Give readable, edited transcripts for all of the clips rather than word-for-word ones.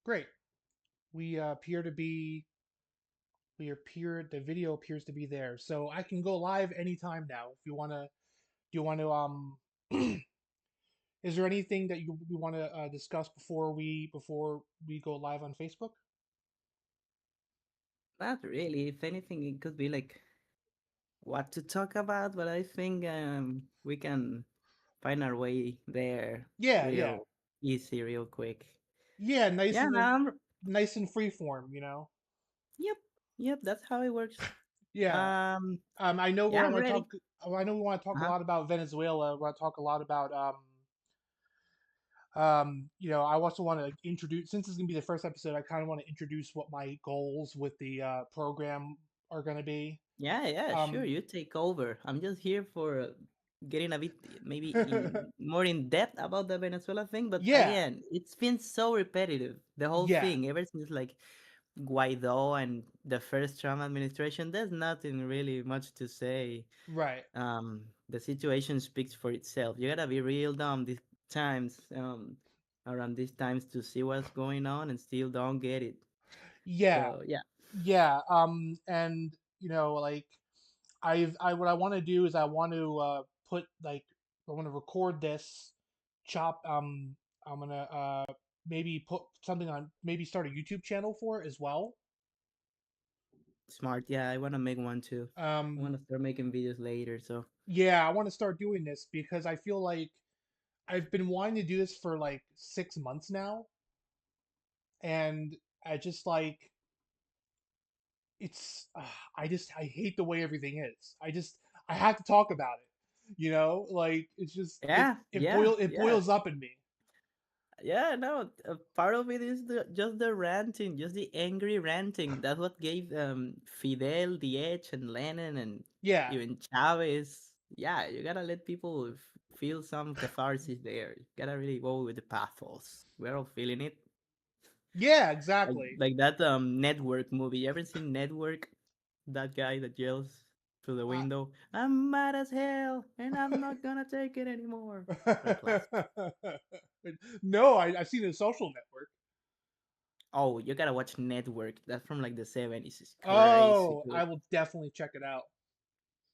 Great. We appear to be. We appear. The video appears to be there, so I can go live anytime now. If you wanna, do you want to Is there anything that you want to discuss before we go live on Facebook? Not really. If anything, it could be like what to talk about, but I think we can find our way there Yeah, yeah, real easy, real quick. yeah. Yeah, no, Nice and free form. You know. yep, yep, that's how it works. Yeah. Um, I know yeah, we're I'm going to ready. talk. I know we want to talk a Uh-huh. lot about Venezuela. We want to talk a lot about I also want to like introduce, since it's gonna be the first episode, I kind of want to introduce what my goals with the program are gonna be. Yeah, yeah, sure. Um, You take over. I'm just here for getting a bit maybe in more in depth about the Venezuela thing, but yeah, again, it's been so repetitive. The whole yeah, thing ever since like Guaido and the first Trump administration, there's nothing really much to say. right. The situation speaks for itself. You gotta be real dumb these times, around these times to see what's going on and still don't get it. Yeah, So yeah, yeah. And like I what I want to do is I want to put like I want to record this, chop. I'm gonna maybe put something on, maybe start a YouTube channel for it as well. smart. Yeah, I wanna make one too. I Um, wanna start making videos later. So yeah, I want to start doing this because I feel like I've been wanting to do this for like 6 months now, and I just like it's I hate the way everything is. I have to talk about it. Like it's just yeah, yeah, it yeah. boils up in me. Yeah, no, part of it is just the ranting, just the angry ranting. That's what gave Fidel the edge and Lenin and Yeah, even Chavez. Yeah, you gotta let people feel some catharsis there. You gotta really go with the pathos. We're all feeling it. yeah, Like exactly. like that Network movie. You ever seen Network? That guy that yells through the Uh, window, "I'm mad as hell and I'm not gonna take it anymore." Very classic. no, I've seen the Social Network. Oh, you gotta watch Network. That's from like the 70s. It's crazy Oh, good. I will definitely check it out.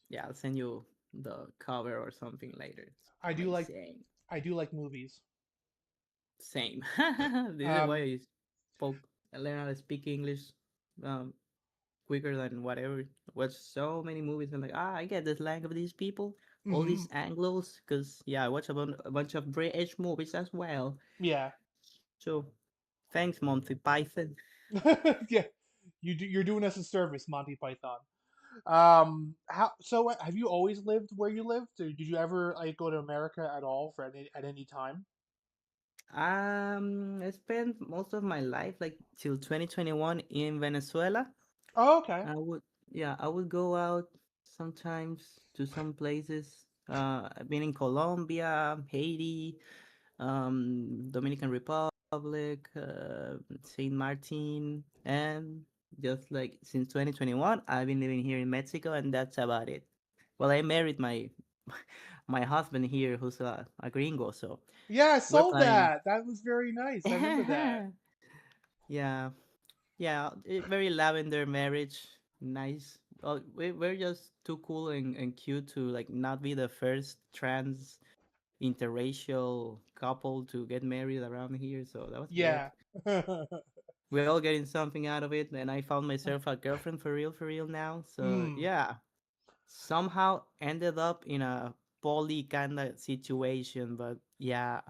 Yeah, I'll send you the cover or something later. It's I do like amazing. I do like movies. Same. This is why Um, I spoke, I learned how to speak English um, quicker than whatever. Watch so many movies and like, I get the slang of these people, all hmm these Anglos, because yeah, I watch a bunch of British movies as well. yeah, So thanks, Monty Python. yeah. You're doing us a service, Monty Python. How so? Have you always lived where you lived, or did you ever like go to America at all for any time? I spent most of my life, like till 2021, in Venezuela. Oh, okay. I would, yeah, I would go out sometimes to some places. I've been in Colombia, Haiti, Dominican Republic, Saint Martin, and just like since 2021, I've been living here in Mexico, and that's about it. Well, I married my my husband here, who's a gringo, so Yeah, I we're saw planning. that. That was very nice. I remember that. Yeah, yeah, very lavender marriage, nice. We're just too cool and cute to like not be the first trans interracial couple to get married around here, so that was good. Yeah. We're all getting something out of it, and I found myself a girlfriend for real now. So mm. yeah, somehow ended up in a poly kind of situation, but yeah,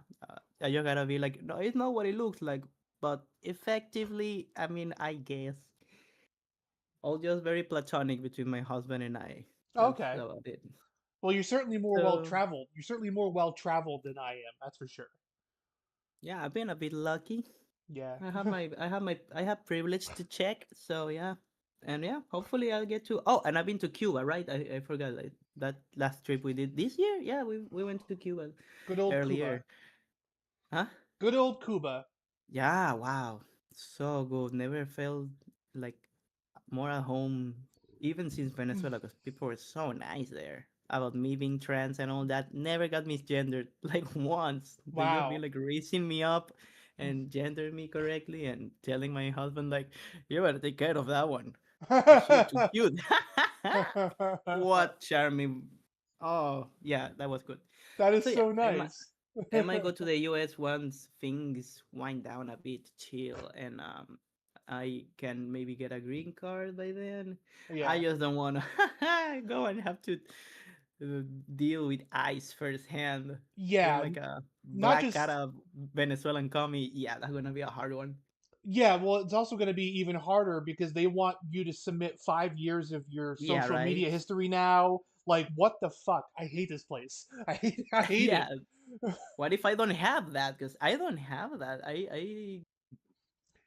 you gotta be like, no, it's not what it looks like, but effectively, I mean, I guess all just very platonic between my husband and I. That's Okay. about it. Well, you're certainly more well So traveled. You're certainly more well traveled than I am. That's for sure. yeah, I've been a bit lucky. Yeah. I have privilege to check. So yeah, and yeah, hopefully I'll get to. Oh, and I've been to Cuba, right? I forgot like that last trip we did this year. Yeah, we went to Cuba Good old earlier. Cuba. Huh? Good old Cuba. Yeah, wow. So good. Never felt like more at home, even since Venezuela, because people were so nice there. About me being trans and all that, never got misgendered like once. They just be Wow. like raising me up and gender me correctly and telling my husband like, you better take care of that one because she's too cute. What charming. Oh yeah, that was good. That is So yeah, so nice. I might go to the US once things wind down a bit, chill, and I can maybe get a green card by then. I Yeah. just don't want to go and have to deal with ICE firsthand. Being Yeah, like a not black cat just of Venezuelan commie, yeah, that's gonna be a hard one. yeah, well, it's also going to be even harder because they want you to submit 5 years of your Yeah, social media right. history now. Like, what the fuck? I hate this place. I hate it. Yeah. What if I don't have that? Because I don't have that. I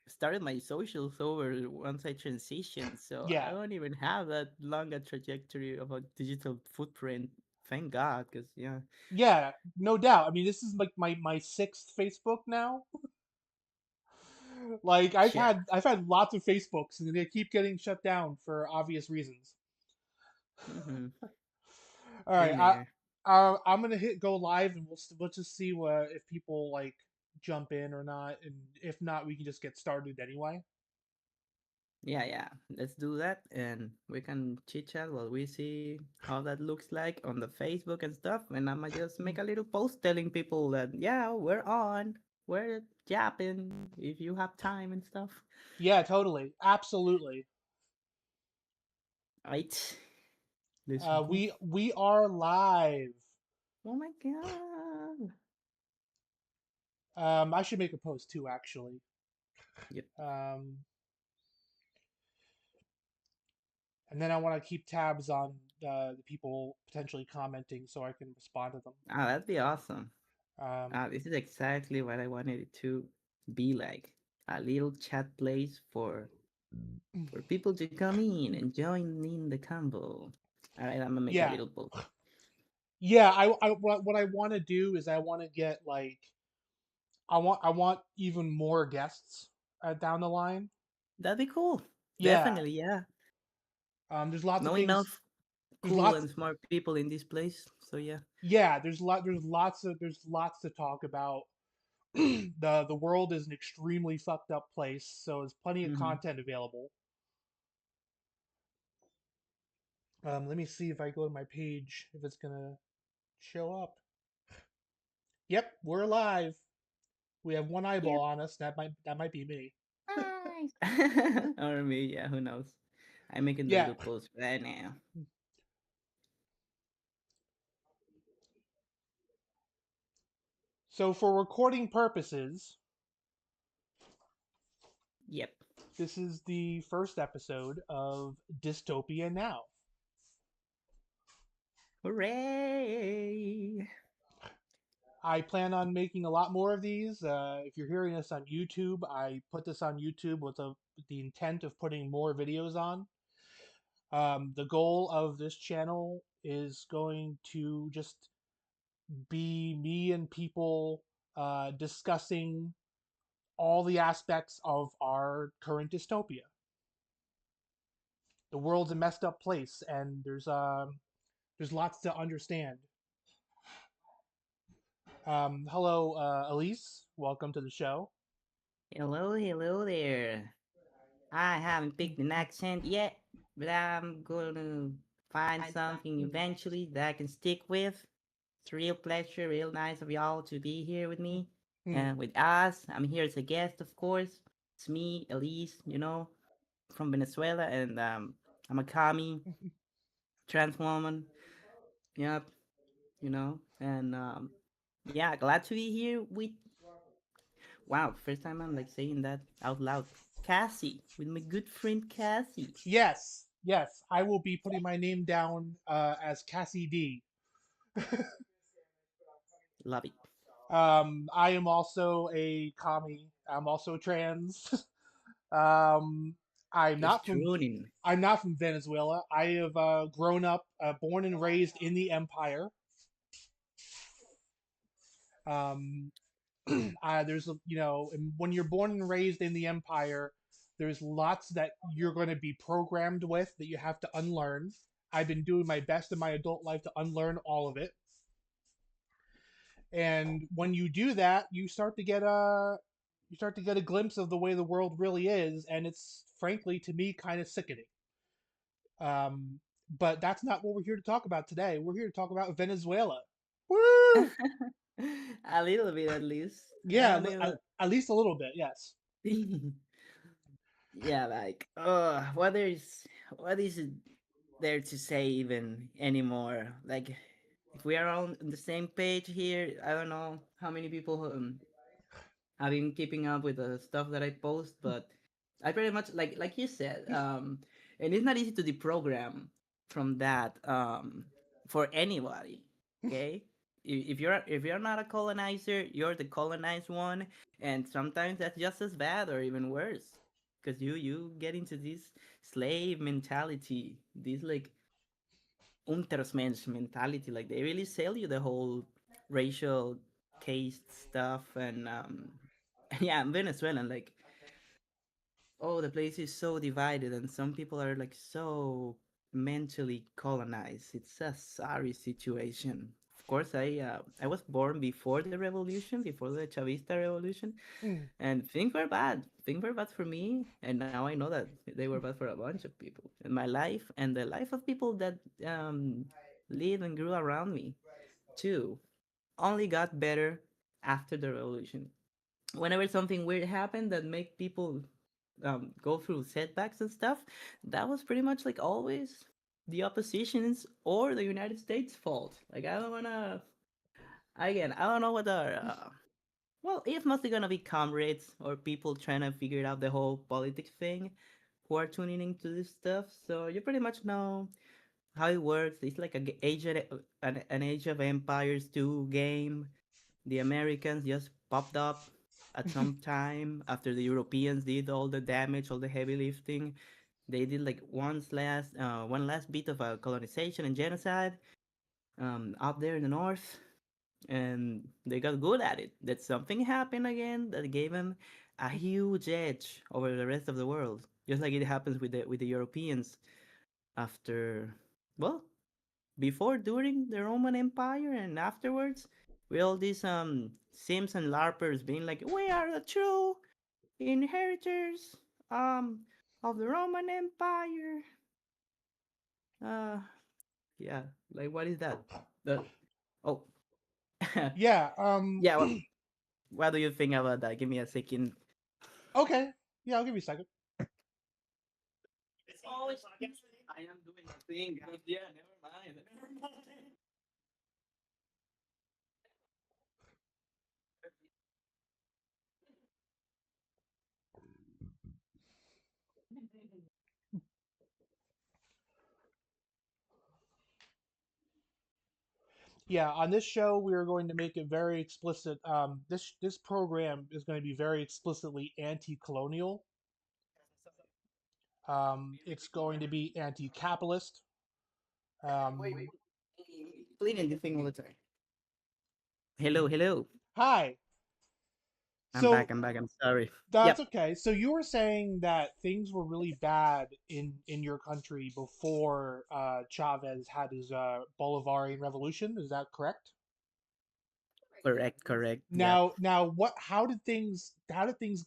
started my socials over once I transitioned, so I Yeah, don't even have that long a trajectory of a digital footprint. Thank God, because yeah, yeah, no doubt. I mean, this is like my sixth Facebook now. Like, yeah. I've had lots of Facebooks, and they keep getting shut down for obvious reasons. Mm-hmm. All right, Been there. I'm gonna hit go live, and we'll just see what if people like jump in or not, and if not, we can just get started anyway. Yeah, yeah. Let's do that, and we can chit chat while we see how that looks like on the Facebook and stuff. And I might just make a little post telling people that yeah, we're on, we're japping if you have time and stuff. Yeah, totally, absolutely. Right. Let's go. We are live. Oh my god. I should make a post too, actually. Yep. Um, and then I want to keep tabs on the people potentially commenting so I can respond to them. Ah, that'd be awesome. Um, Ah, this is exactly what I wanted it to be like. A little chat place for people to come in and join in the combo. All right, I'm gonna make a yeah, little post. yeah. What I want to do is I want to get like I want even more guests down the line. That'd be cool. Yeah. Definitely, yeah. There's lots of No things. enough There's cool lots. and smart people in this place, so yeah. Yeah. There's lots to talk about. The world is an extremely fucked up place, so there's plenty of Mm-hmm. content available. Let me see if I go to my page if it's gonna show up. Yep, we're live. We have one eyeball Yep. on us. That might be me. Nice. Or me, yeah. Who knows? I'm making the Yeah. little post right now. So for recording purposes, Yep. this is the first episode of Dystopia Now. Hooray! I plan on making a lot more of these. If you're hearing this on YouTube, I put this on YouTube with the intent of putting more videos on. The goal of this channel is going to just be me and people discussing all the aspects of our current dystopia. The world's a messed up place, and there's lots to understand. Hello, Elise. Welcome to the show. Hello, hello there. I haven't picked an accent yet, but I'm gonna find something eventually that I can stick with. It's a real pleasure, real nice of y'all to be here with me Hmm. and with us. I'm here as a guest, of course. It's me, Elise, from Venezuela, and I'm a commie, trans woman. Yep, and yeah, glad to be here with. Wow, first time I'm like saying that out loud. Cassie, with my good friend Cassie. Yes, yes. I will be putting my name down as Cassie D. Love it. I am also a commie. I'm also trans. um, I'm It's not from true. In I'm not from Venezuela. I have grown up, born and raised in the empire. Um, there's when you're born and raised in the empire, there's lots that you're going to be programmed with that you have to unlearn. I've been doing my best in my adult life to unlearn all of it. And when you do that, you start to get You start to get a glimpse of the way the world really is, and it's frankly to me kind of sickening. Um, but that's not what we're here to talk about today. We're here to talk about Venezuela. Woo! A little bit at least. I Yeah, don't even. at least a little bit. Yes. Yeah, like, what is it there to say even anymore? Like, if we are on the same page here, I don't know how many people I've been keeping up with the stuff that I post, but I pretty much like you said, and it's not easy to deprogram from that for anybody. Okay, if you're not a colonizer, you're the colonized one, and sometimes that's just as bad or even worse, because you get into this slave mentality, this like Untersmensch mentality. Like they really sell you the whole racial caste stuff, and yeah, I'm Venezuelan. Like, oh, the place is so divided, and some people are like so mentally colonized. It's a sorry situation. Of course, I was born before the revolution, before the Chavista revolution, Mm. and things were bad. Things were bad for me, and now I know that they were bad for a bunch of people. And my life and the life of people that lived and grew around me too only got better after the revolution. Whenever something weird happened that made people go through setbacks and stuff, that was pretty much like always the opposition's or the United States' fault. Like I don't wanna again, I don't know what the well, it's mostly gonna be comrades or people trying to figure out the whole politics thing who are tuning into this stuff. So you pretty much know how it works. It's like an Age of Empires 2 game. The Americans just popped up at some time after the Europeans did all the damage, all the heavy lifting. They did like one last bit of colonization and genocide up there in the north, and they got good at it. That something happened again that gave them a huge edge over the rest of the world, just like it happens with the Europeans after, well, before, during the Roman Empire, and afterwards, with all these Sims and LARPers being like, "We are the true inheritors um of the Roman Empire." Uh, yeah, like what is that? The oh, Yeah. yeah. What do you think about that? Give me a second. Okay. Yeah, I'll give you a second. Oh, I am doing a thing. Yeah, never mind. Yeah, on this show we are going to make it very explicit. This program is going to be very explicitly anti-colonial. It's going to be anti-capitalist. Wait. Um, Cleaning the thing all the time. Hello, hello. Hi. I'm back. So I'm back. I'm sorry. that's Yep. okay. So you were saying that things were really bad in your country before Chavez had his Bolivarian revolution. Is that correct? Correct. Correct. Yep. Now, what? How did things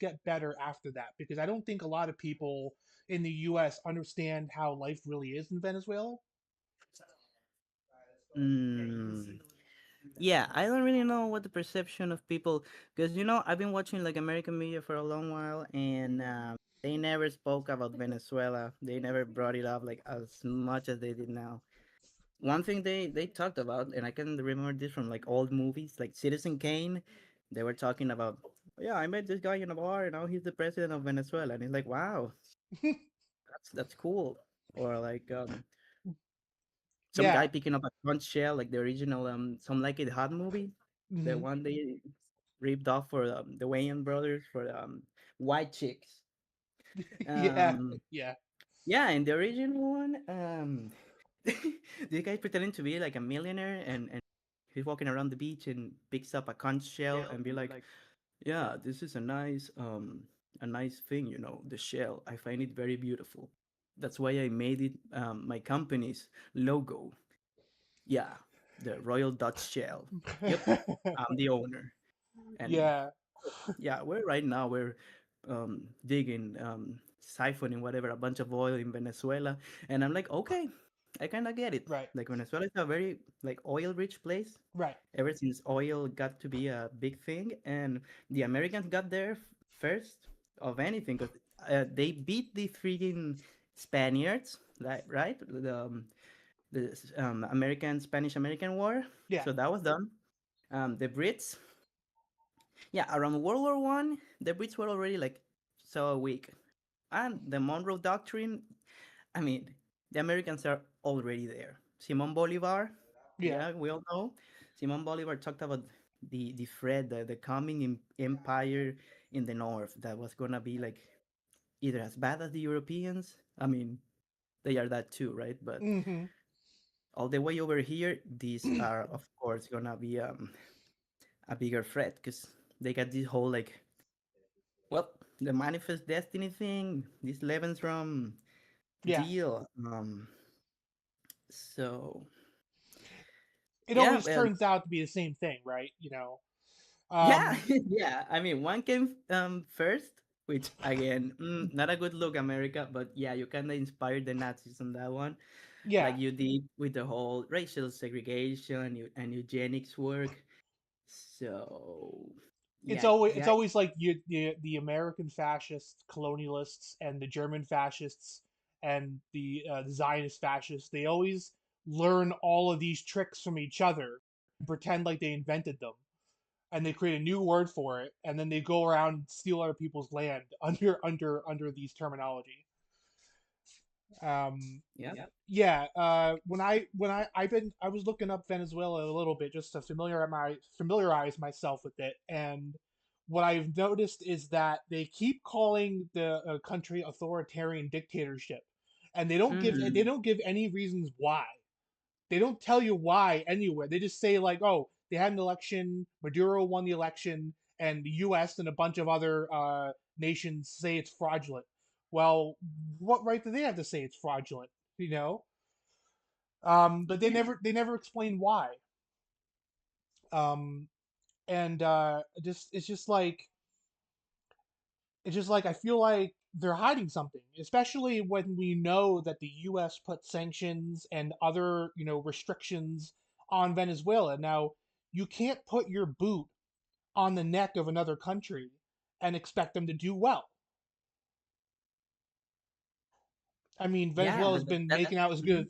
get better after that? Because I don't think a lot of people in the U.S. understand how life really is in Venezuela. Mm, yeah, I don't really know what the perception of people, because I've been watching like American media for a long while, and they never spoke about Venezuela. They never brought it up like as much as they did now. One thing they talked about, and I can remember this from like old movies, like Citizen Kane. They were talking about, yeah, I met this guy in a bar, and now he's the president of Venezuela, and it's like, wow, that's cool. Or like some guy Yeah. picking up a conch shell, like the original Some Like It Hot movie, the Hmm. one they ripped off for the Wayans brothers for White Chicks. Yeah. Um, Yeah. yeah, in the original one, this guy's pretending to be like a millionaire, and he's walking around the beach and picks up a conch shell and be like, "Yeah, this is a nice thing, the shell. I find it very beautiful. That's why I made it my company's logo. Yeah, the Royal Dutch Shell. Yep, I'm the owner." And Yeah. Yeah, we're right now we're digging, siphoning whatever a bunch of oil in Venezuela, and I'm like, okay, I kind of get it. Right. Like Venezuela is a very like oil-rich place. Right. Ever since oil got to be a big thing, and the Americans got there first of anything, because they beat the freaking Spaniards, right? The American Spanish American War. Yeah. So that was done. The Brits, yeah, around World War I, the Brits were already like so weak, and the Monroe Doctrine. I mean, the Americans are already there. Simon Bolivar, Yeah. yeah, we all know. Simon Bolivar talked about the threat, the coming empire in the north that was gonna be like either as bad as the Europeans. I mean, they are that too, right? But Hmm. all the way over here, these are of course gonna be a bigger threat because they got this whole like, well, the manifest destiny thing, this Lebensraum Yeah. deal. So It yeah, always well, turns out to be the same thing, right? You know. yeah, Um. yeah. I mean, one came first, which again, not a good look, America. But yeah, you kind of inspired the Nazis on that one, Yeah. like you did with the whole racial segregation and eugenics work. So yeah, It's yeah. always like the American fascists, colonialists, and the German fascists and the Zionist fascists. They always learn all of these tricks from each other and pretend like they invented them, and they create a new word for it, and then they go around and steal other people's land under these terminology. Um, Yeah. yeah, I was looking up Venezuela a little bit just to familiarize myself with it, and what I've noticed is that they keep calling the country authoritarian dictatorship, and they Hmm. don't give any reasons why. They don't tell you why anywhere. They just say like, oh, they had an election, Maduro won the election, and the U.S. and a bunch of other nations say it's fraudulent. Well, what right do they have to say it's fraudulent? You know, but Yeah. they never explain why. Um, and just it's just like I feel like they're hiding something, especially when we know that the U.S. put sanctions and other restrictions on Venezuela. Now, you can't put your boot on the neck of another country and expect them to do well. I mean, Yeah, Venezuela's been making out as mhm. good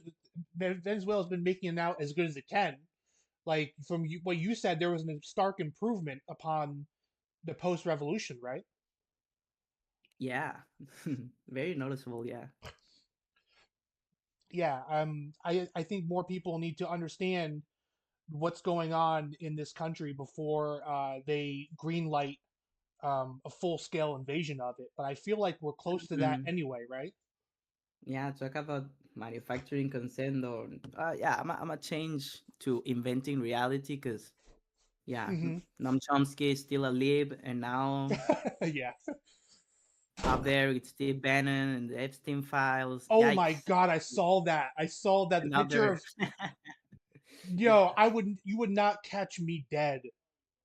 as Venezuela's been making it out as good as it can. Like from what you said, there was a stark improvement upon the post-revolution, right? Yeah. Very noticeable. Yeah. Yeah, I think more people need to understand what's going on in this country before they greenlight a full-scale invasion of it. But I feel like we're close to that Mhm. anyway, right? Yeah, talk about manufacturing consent, or yeah, I'm a change to inventing reality because yeah, Hmm. Noam Chomsky is still alive, and now Yeah. up there it's Steve Bannon and the Epstein files. Oh my Yikes! God, I saw that. I saw that the picture Another. of you would not catch me dead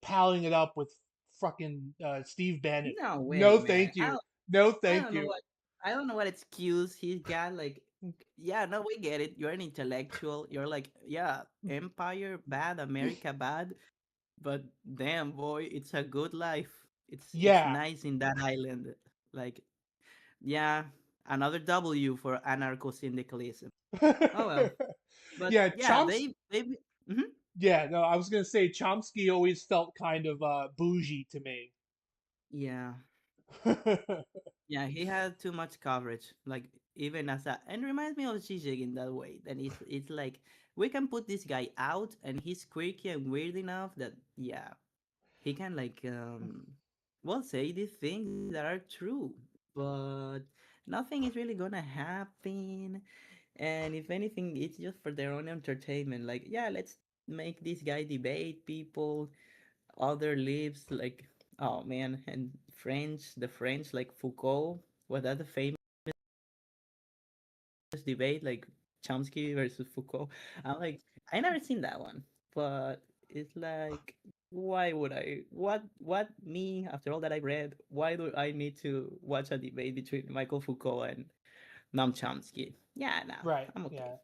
palling it up with fucking Steve Bannon. No way, No, man. thank you. No, I thank don't know you. what I don't know what excuse he's got. Like, yeah, no, we get it. You're an intellectual. You're like, yeah, empire bad, America bad. But damn, boy, it's a good life. It's Yeah. nice in that island. Like, yeah, another W for anarcho syndicalism. Oh well, but Yeah, yeah, Chomsky. mhm. Yeah, no, I was gonna say Chomsky always felt kind of bougie to me. Yeah, yeah, he had too much coverage. Like even as a, and reminds me of Zizek in that way. That it's like we can put this guy out, and he's quirky and weird enough that yeah, he can like well say these things that are true, but nothing is really gonna happen. And if anything, it's just for their own entertainment. Like, yeah, let's make this guy debate people, other lives, like, oh man, and the French, like Foucault, was that the famous debate, like Chomsky versus Foucault? I'm like, I never seen that one, but it's like. Why would I? What me? After all that I've read, why do I need to watch a debate between Michael Foucault and Noam Chomsky? Yeah, no, Right. I'm okay. Yeah.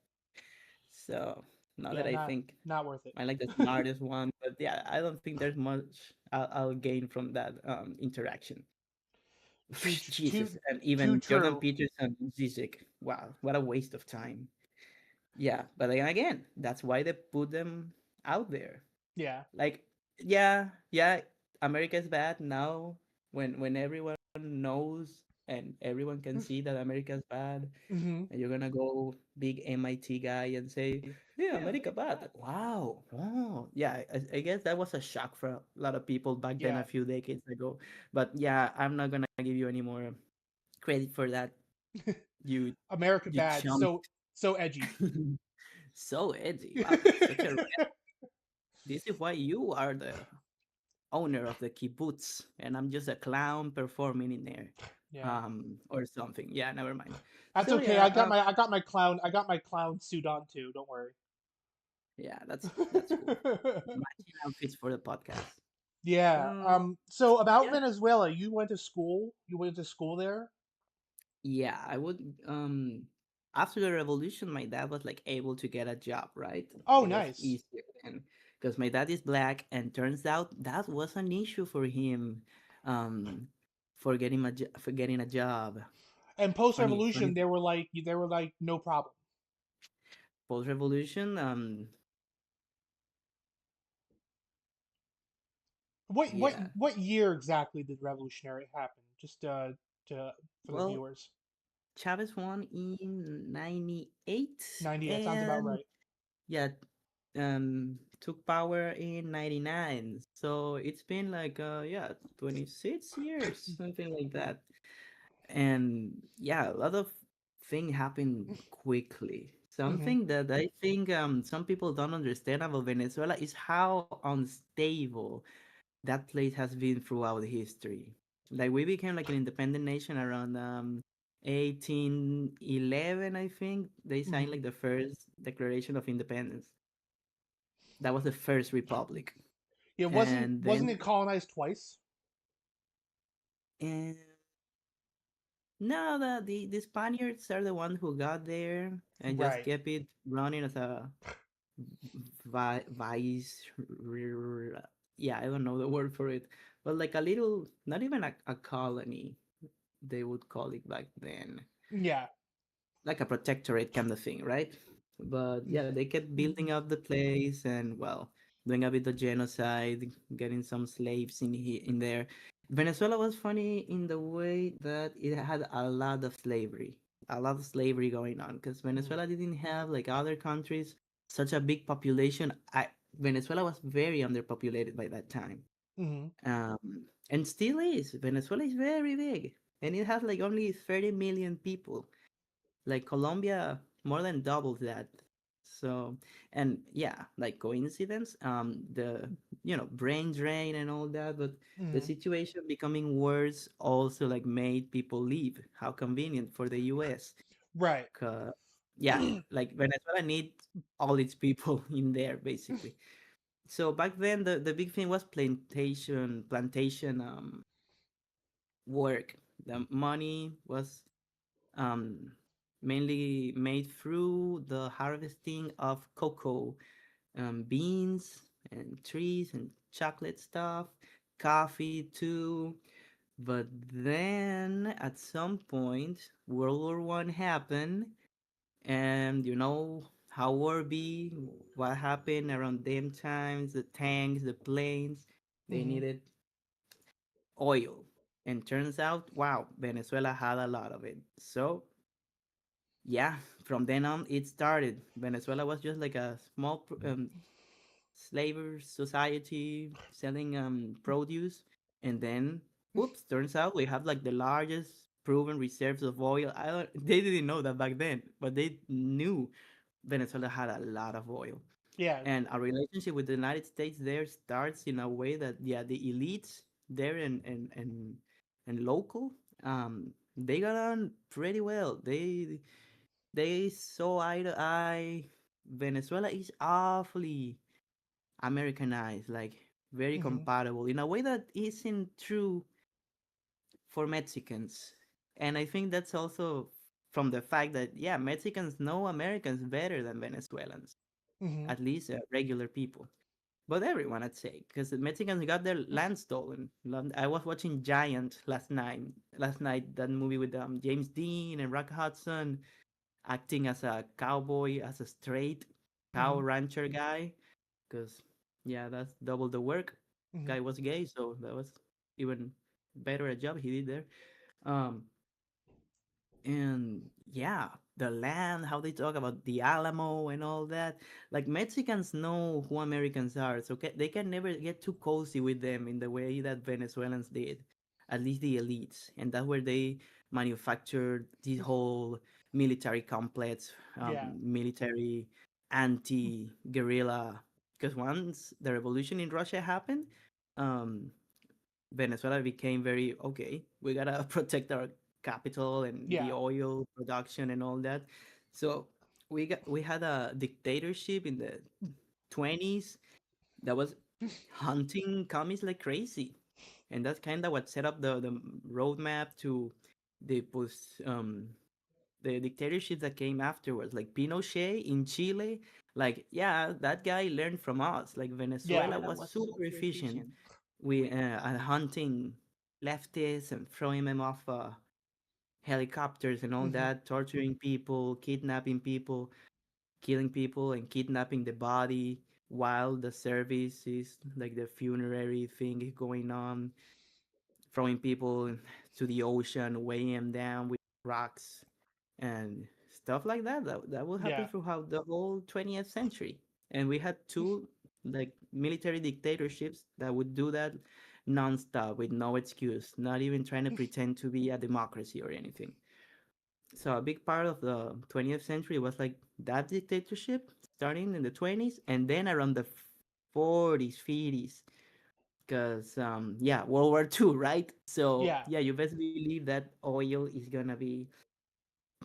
So not that Yeah. I Not think not worth I like the it. smartest one, but yeah, I don't think there's much I'll gain from that interaction. too Jesus, and too even Jordan true. Peterson, Zizek. Wow, what a waste of time. Yeah, but then again, that's why they put them out there. Yeah. Like, yeah, yeah, America is bad now when everyone knows and everyone can see that America is bad, Mm-hmm. and you're gonna go big MIT guy and say, "Yeah, America bad." Wow, wow, yeah. I guess that was a shock for a lot of people back then, Yeah. a few decades ago. But yeah, I'm not gonna give you any more credit for that. You America you bad. chump. So edgy. So edgy. Wow, such a. This is why you are the owner of the kibbutz, and I'm just a clown performing in there, Yeah. or something. Yeah, never mind. That's So okay. yeah, I got my clown suit on too. Don't worry. yeah, that's cool. Matching outfits for the podcast. Yeah. Um, So about yeah, Venezuela, you went to school. You went to school there. yeah. I would. After the revolution, my dad was like able to get a job. Right, Oh, it was nice. easier then because my dad is black, and turns out that was an issue for him. Um, for getting a job. And post Funny revolution, they were like no problem. post revolution. Yeah. What year exactly did revolutionary happen? Just to for the Well, viewers. Chavez won in 98 90. That sounds about and right. yeah, took power in 99. So it's been like yeah, 26 years, something like that. And yeah, a lot of things happen quickly. Mm-hmm. Something that I think some people don't understand about Venezuela is how unstable that place has been throughout history. Like we became like an independent nation around 1811, I think. They signed Mm-hmm. like the first Declaration of Independence. That was the first republic. Yeah, And wasn't then it colonized twice? and no, the Spaniards are the ones who got there and just Right. kept it running as a vice. Yeah, I don't know the word for it, but like a little, not even a colony, they would call it back then, Yeah. like a protectorate kind of thing, right? But yeah, they kept building up the place and well, doing a bit of genocide, getting some slaves in there. Venezuela was funny in the way that it had a lot of slavery going on because Mm-hmm. Venezuela didn't have like other countries such a big population. Venezuela was very underpopulated by that time, Mm-hmm. and still is. Venezuela is very big, and it has like only 30 million people. Like Colombia more than doubles that. So and yeah, like coincidence, the brain drain and all that, but the Mm-hmm. situation becoming worse also like made people leave. How convenient for the US. Right. 'Cause, yeah, like Venezuela needs all its people in there basically. So back then the big thing was plantation work. The money was um, mainly made through the harvesting of cocoa, beans, and trees, and chocolate stuff, coffee too. But then at some point, World War I happened, and you know how war be, what happened around them times, the tanks, the planes, they Mm-hmm. needed oil. And turns out, wow, Venezuela had a lot of it. So yeah, from then on it started. Venezuela was just like a small slaver society selling produce, and then whoops, turns out we have like the largest proven reserves of oil. I don't, they didn't know that back then, but they knew Venezuela had a lot of oil, Yeah. and our relationship with the United States there starts in a way that yeah, the elites there and local they got on pretty well. They saw eye to eye. Venezuela is awfully Americanized. Like very Mhm. compatible in a way that isn't true for Mexicans. And I think that's also from the fact that, yeah, Mexicans know Americans better than Venezuelans, Mhm. at least regular people. But everyone, I'd say, because the Mexicans got their land stolen. I was watching Giant last night. Last night, that movie with James Dean and Rock Hudson acting as a cowboy, as a straight cow Mhm. rancher guy. Because, yeah, that's double the work. Mhm. Guy was gay, so that was even better a job he did there. Um, and yeah, the land, how they talk about the Alamo and all that. Like Mexicans know who Americans are, so they can never get too cozy with them in the way that Venezuelans did, at least the elites. And that's where they manufactured this whole military complex, Yeah. military anti-guerrilla. Because once the revolution in Russia happened, um, Venezuela became very okay. We gotta protect our capital and the Yeah. oil production and all that. So we had a dictatorship in the 20s that was hunting commies like crazy, and that's kind of what set up the roadmap to the the dictatorship that came afterwards, like Pinochet in Chile. Like, yeah, that guy learned from us. Like Yeah. Venezuela was super efficient. We at hunting leftists and throwing them off helicopters and all Mhm. that, torturing people, kidnapping people, killing people, and kidnapping the body while the service is like the funerary thing is going on, throwing people to the ocean, weighing them down with rocks and stuff like that. That will happen Yeah. throughout the whole 20th century. And we had two like military dictatorships that would do that nonstop with no excuse, not even trying to pretend to be a democracy or anything. So a big part of the 20th century was like that dictatorship starting in the 20s and then around the 40s, 50s, because yeah, World War II, right? So Yeah. yeah, you best believe that oil is gonna be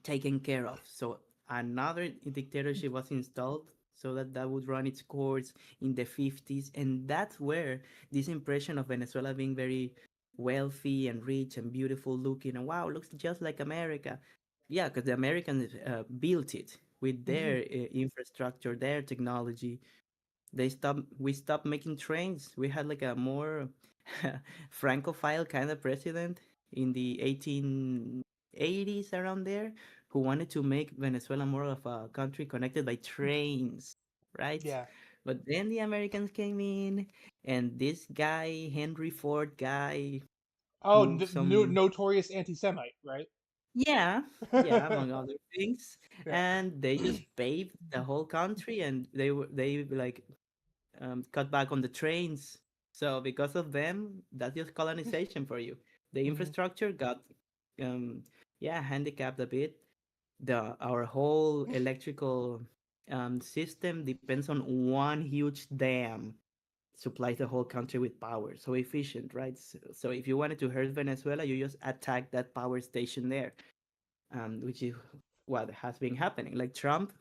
taken care of. So another dictatorship was installed so that that would run its course in the 50s, and that's where this impression of Venezuela being very wealthy and rich and beautiful looking and wow, looks just like America. Yeah, because the Americans built it with Mhm. their infrastructure, their technology. We stopped making trains. We had like a more francophile kind of president in the 1880s around there who wanted to make Venezuela more of a country connected by trains, right? Yeah. But then the Americans came in, and this guy, Henry Ford guy, Oh, moved the some, notorious anti-Semite, right? yeah, yeah, among other things, Yeah. and they just paved the whole country, and they like cut back on the trains. So because of them, that's just colonization for you. The Mhm. infrastructure got, um, yeah, handicapped a bit. Our whole electrical system depends on one huge dam supplies the whole country with power. So efficient, right? So if you wanted to hurt Venezuela, you just attack that power station there, which is what has been happening. Like Trump,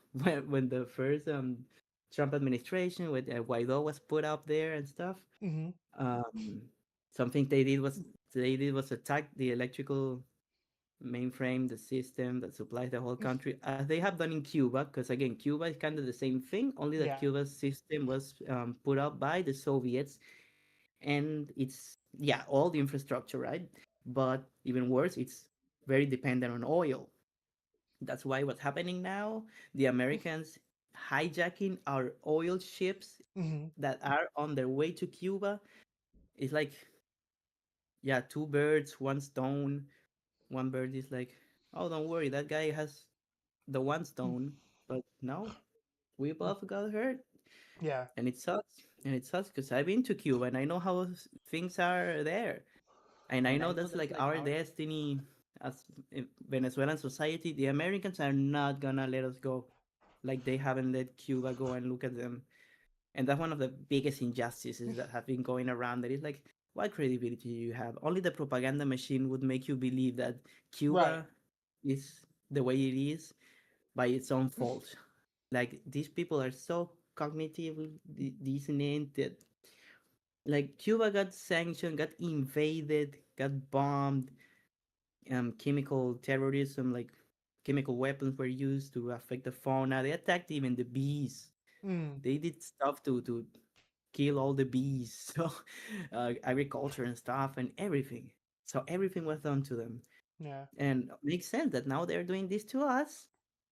when the first Trump administration with Guaido was put up there and stuff, Mhm. um, something they did was attack the electrical mainframe, the system that supplies the whole country, as they have done in Cuba. Because again, Cuba is kind of the same thing, only that Yeah. Cuba's system was put up by the Soviets, and it's yeah all the infrastructure, right? But even worse, it's very dependent on oil. That's why what's happening now, the Americans hijacking our oil ships Mhm. that are on their way to Cuba. It's like, yeah, two birds, one stone. One bird is like, oh, don't worry, that guy has the one stone. But no, we both got hurt. Yeah. And it sucks. And it sucks because I've been to Cuba and I know how things are there. And I know that's like our destiny as Venezuelan society. The Americans are not gonna let us go. Like they haven't let Cuba go and look at them. And that's one of the biggest injustices that have been going around. That is like, what credibility do you have? Only the propaganda machine would make you believe that Right. Cuba is the way it is by its own fault. Like these people are so cognitively dissonant that like Cuba got sanctioned, got invaded, got bombed, chemical terrorism, like chemical weapons were used to affect the fauna. They attacked even the bees. Mm, They did stuff to kill all the bees, so agriculture and stuff and everything. So everything was done to them, yeah. and makes sense that now they're doing this to us,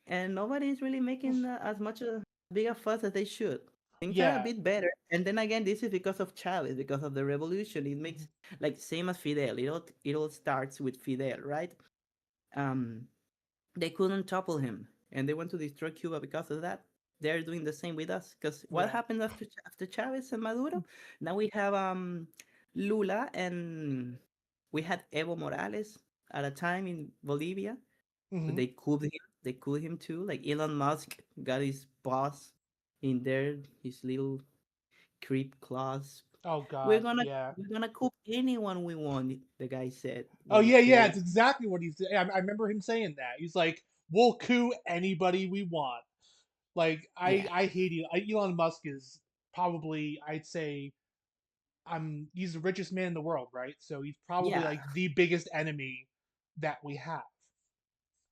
and nobody is really making as much a big a fuss as they should. Things are a Yeah. bit better, and then again, this is because of Chavez, because of the revolution. It Mhm. makes like same as Fidel. It all starts with Fidel, right? Um, they couldn't topple him, and they want to destroy Cuba because of that. They're doing the same with us. Because what Yeah. happened after Chavez and Maduro? Now we have Lula, and we had Evo Morales at a time in Bolivia. So Hmm. they cooled him. They cooled him too. Like Elon Musk got his boss in there, his little creep claws. Oh We're God. gonna Yeah. we're gonna coup anyone we want. The guy said Oh when yeah, yeah. Fidel. It's exactly what he said. I remember him saying that. He's like, "We'll coup anybody we want." Like Yeah, I hate it. Elon Musk is probably, I'd say, he's the richest man in the world, right? So he's probably yeah, like the biggest enemy that we have.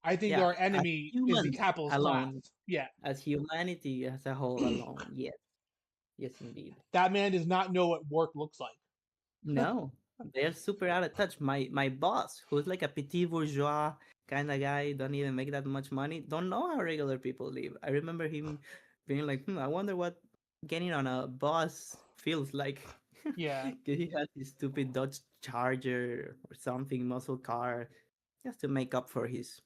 I think yeah. our As enemy is the humans capitalist class. alone, Yeah. as humanity as a whole alone. Yes, yes, indeed. That man does not know what work looks like. No, they're super out of touch. My boss, who's like a petit bourgeois kind of guy, don't even make that much money, don't know how regular people live. I remember him being like, I wonder what getting on a bus feels like. Yeah. 'Cause he has this stupid Dodge Charger or something muscle car just to make up for his,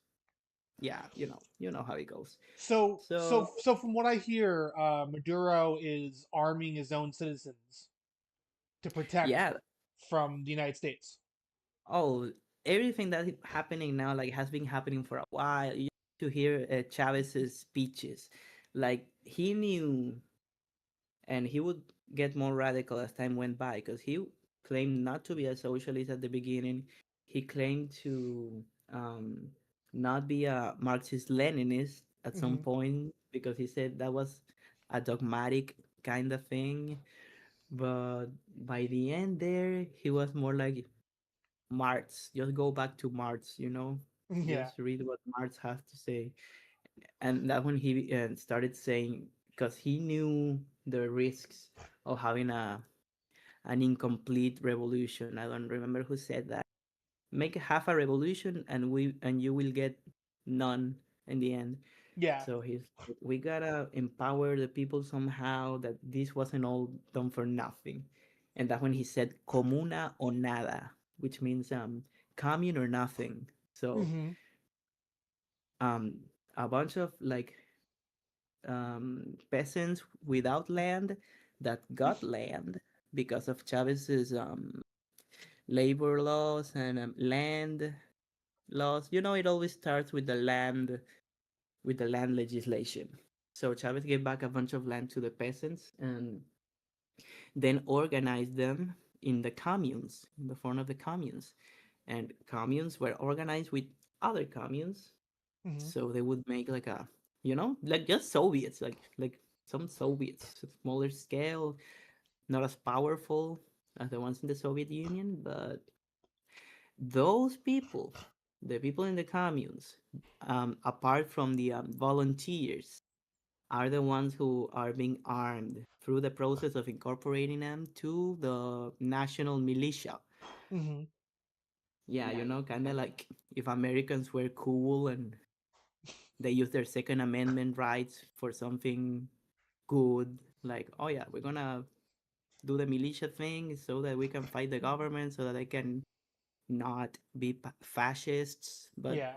yeah, you know how it goes. So So from what I hear, Maduro is arming his own citizens to protect yeah. from the United States. Oh, everything that is happening now, like, has been happening for a while. You used to hear Chavez's speeches, like he knew, and he would get more radical as time went by because he claimed not to be a socialist at the beginning. He claimed to not be a Marxist Leninist at some Hmm. point because he said that was a dogmatic kind of thing. But by the end, there, he was more like Marx. Just go back to Marx. Yeah. Just read what Marx has to say. And that when he started saying, because he knew the risks of having an incomplete revolution. I don't remember who said that. Make half a revolution, and you will get none in the end. Yeah. So he's like, we gotta empower the people somehow, that this wasn't all done for nothing. And that when he said comuna o nada, which means commune or nothing. So Hmm. um a bunch of like peasants without land that got land because of Chavez's labor laws and land laws. It always starts with the land legislation. So Chavez gave back a bunch of land to the peasants and then organized them in the communes, in the form of the communes. And communes were organized with other communes, Hmm. so they would make like like just Soviets, like some Soviets, smaller scale, not as powerful as the ones in the Soviet Union, but those people, the people in the communes, apart from the volunteers, are the ones who are being armed through the process of incorporating them to the national militia. Hmm. Yeah, kind of like if Americans were cool and they use their Second Amendment rights for something good, like, oh yeah, we're gonna do the militia thing so that we can fight the government, so that they can not be fascists. But Yeah.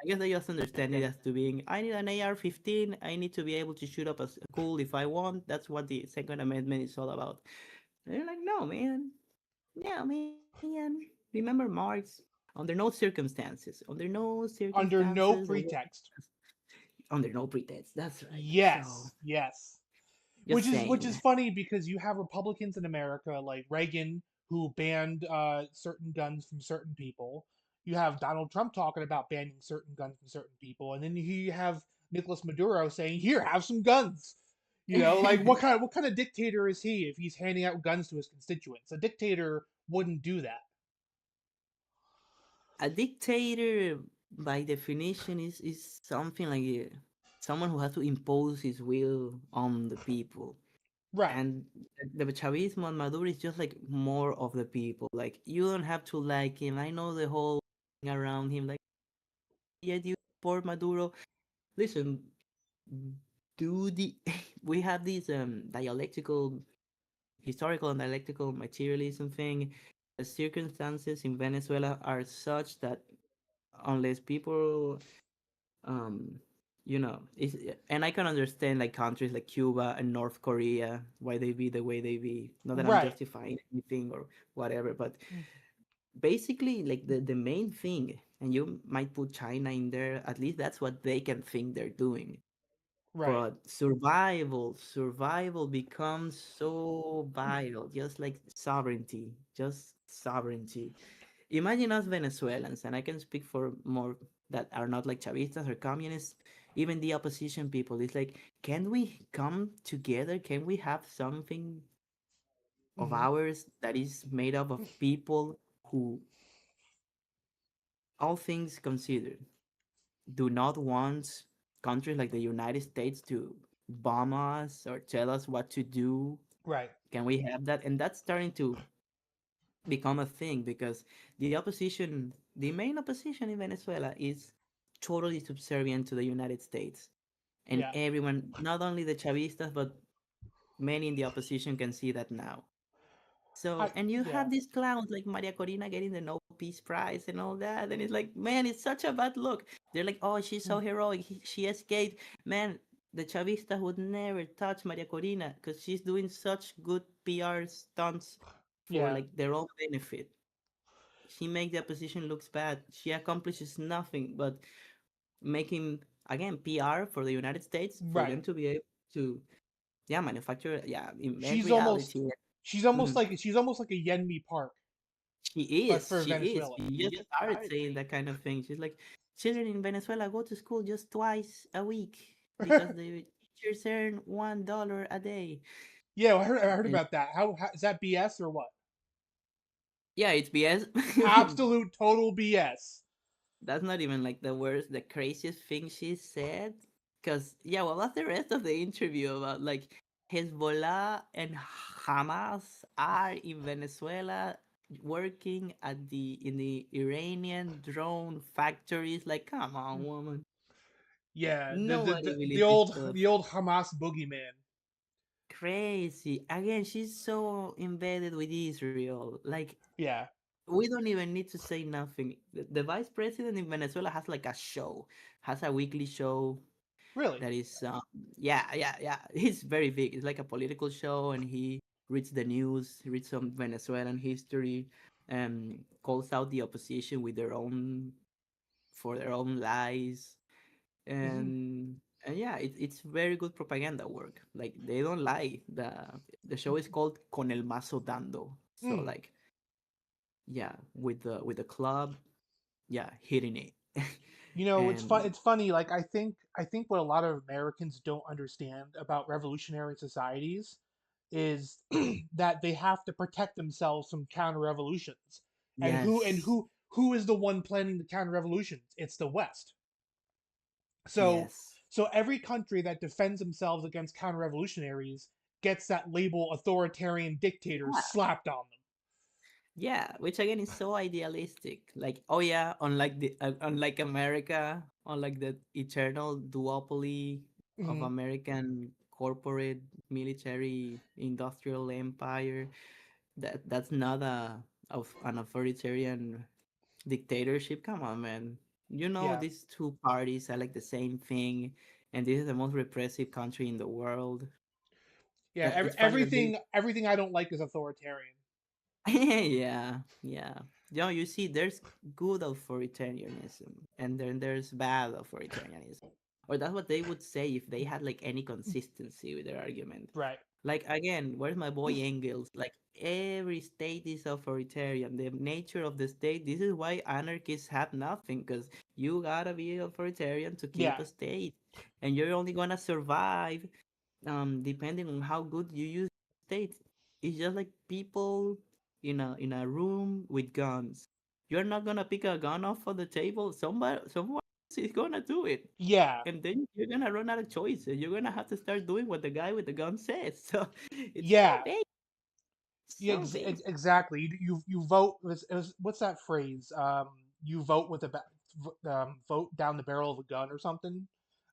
I guess they just understand it as to being, I need an AR-15, I need to be able to shoot up a school if I want. That's what the Second Amendment is all about. And they're like, no, man. Yeah, man. Remember Marx. Under no circumstances. Under no Under no circumstances. pretext. Under no pretense. That's right. So, Yes. Yes. just Which saying. is funny because you have Republicans in America like Reagan who banned certain guns from certain people. You have Donald Trump talking about banning certain guns from certain people, and then you have Nicolas Maduro saying, "Here, have some guns." Like what kind of dictator is he if he's handing out guns to his constituents? A dictator wouldn't do that. A dictator, by definition, is something like someone who has to impose his will on the people. Right. And the Chavismo and Maduro is just like more of the people. Like you don't have to like him. I know the whole thing around him. Like, yeah, do you support Maduro? Listen, do the we have this dialectical, historical and dialectical materialism thing. The circumstances in Venezuela are such that unless people um it's, and I can understand like countries like Cuba and North Korea why they be the way they be, not that I'm Right. justifying anything or whatever, but basically like the main thing, and you might put China in there, at least that's what they can think they're doing, Right. but survival becomes so vital, just like sovereignty, just sovereignty. Imagine us Venezuelans, and I can speak for more that are not like Chavistas or communists, even the opposition people. It's like, can we come together? Can we have something of Hmm. ours that is made up of people who, all things considered, do not want countries like the United States to bomb us or tell us what to do? Right. Can we have that? And that's starting to become a thing because the main opposition in Venezuela is totally subservient to the United States. And Yeah. everyone, not only the Chavistas, but many in the opposition can see that now. So, I and you yeah. have these clowns like Maria Corina getting the Nobel Peace Prize and all that. And it's like, man, it's such a bad look. They're like, oh, she's so heroic. She escaped. Man, the Chavistas would never touch Maria Corina because she's doing such good PR stunts for Yeah. like their own benefit. She makes the opposition looks bad. She accomplishes nothing but making again PR for the United States for Right. them to be able to manufacture invent She's almost reality. she's almost Mhm. like she's almost like a Yenmi Park, but for She is. Venezuela. She just started saying that kind of thing. She's like, children in Venezuela go to school just twice a week because the teachers earn $1 a day. Yeah, I heard And about that. How is that BS or what? yeah, it's BS. Absolute total BS. That's not even like the worst, the craziest thing she said. Cause yeah, what was the rest of the interview about? Like Hezbollah and Hamas are in Venezuela working at the in the Iranian drone factories. Like, come on, woman. Yeah, Nobody the believes this old stuff. Hamas boogeyman. Crazy. Again, she's so embedded with Israel. Like Yeah. we don't even need to say nothing. The vice president in Venezuela has like a show, has a weekly show Really. that is yeah, he's very big. It's like a political show, and he reads the news, reads some Venezuelan history, and calls out the opposition with their own for their own lies. Hmm. And yeah, it's very good propaganda work. Like they don't lie. The show is called Con el Mazo Dando, so Mm. like yeah, with the club, yeah, hitting it. It's And fun. It's funny. Like I think what a lot of Americans don't understand about revolutionary societies is that they have to protect themselves from counter revolutions. yes, Who is the one planning the counter revolutions? It's the West. So yes. so every country that defends themselves against counter revolutionaries gets that label authoritarian dictator slapped on Yeah, which again is so idealistic. Like, oh yeah, unlike America, unlike the eternal duopoly of them. American corporate military industrial empire, that's not a of an authoritarian dictatorship. Come on, man. You know Yeah. these two parties are like the same thing, and this is the most repressive country in the world. Yeah, It's funny that they everything I don't like is authoritarian. yeah, yeah. You know, you see, there's good authoritarianism, and then there's bad authoritarianism. Or that's what they would say if they had like any consistency with their argument. Right. Like again, where's my boy Engels? Like every state is authoritarian. The nature of the state. This is why anarchists have nothing, because you gotta be authoritarian to keep Yeah. a state, and you're only gonna survive depending on how good you use state. It's just like people in a room with guns. You're not gonna pick a gun off of the table. Someone else is gonna do it, Yeah, and then you're gonna run out of choices. You're gonna have to start doing what the guy with the gun says. So it's so yeah, big, yeah, so big. exactly. You vote. What's that phrase? You vote with vote down the barrel of a gun or something.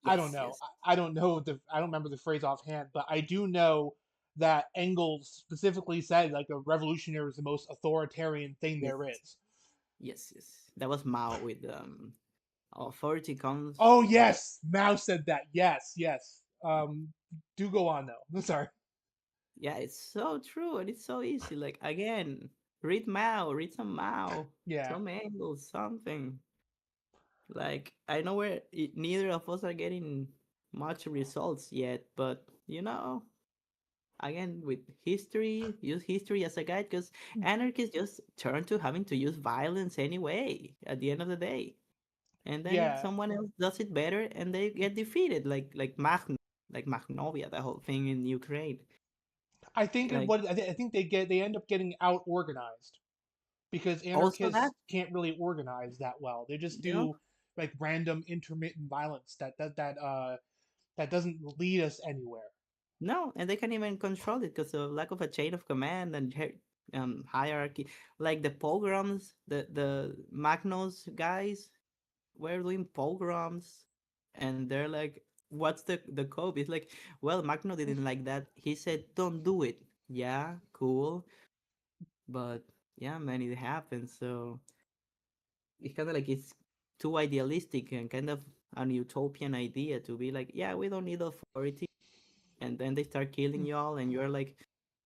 I don't Yes, know. yes, I don't know I don't remember the phrase offhand, but I do know that Engels specifically said like a revolutionary is the most authoritarian thing yes, there is. yes, yes. That was Mao with authority comes. Oh yes, Mao said that. Yes, yes. Do go on though. I'm sorry. Yeah, it's so true and it's so easy. Like again, read Mao, read some Mao, Yeah, some angles, something. Like I know neither of us are getting much results yet, but again with history, use history as a guide because anarchists just turn to having to use violence anyway at the end of the day. And then yeah. someone else does it better and they get defeated, like Magnovia, the whole thing in Ukraine. Like I think they end up getting out organized because also that, anarchists can't really organize that well. They just you know, do like random intermittent violence that doesn't lead us anywhere. no, and they can't even control it because of lack of a chain of command and hierarchy. Like the pogroms, the Magnos guys were doing pogroms, and they're like, "What's the code?" It's like, well, Magno didn't like that. He said, "Don't do it." Yeah, cool, but yeah, man, it happens. So it's kind of like it's too idealistic and kind of an utopian idea to be like, yeah, we don't need authority, and then they start killing y'all, and you're like,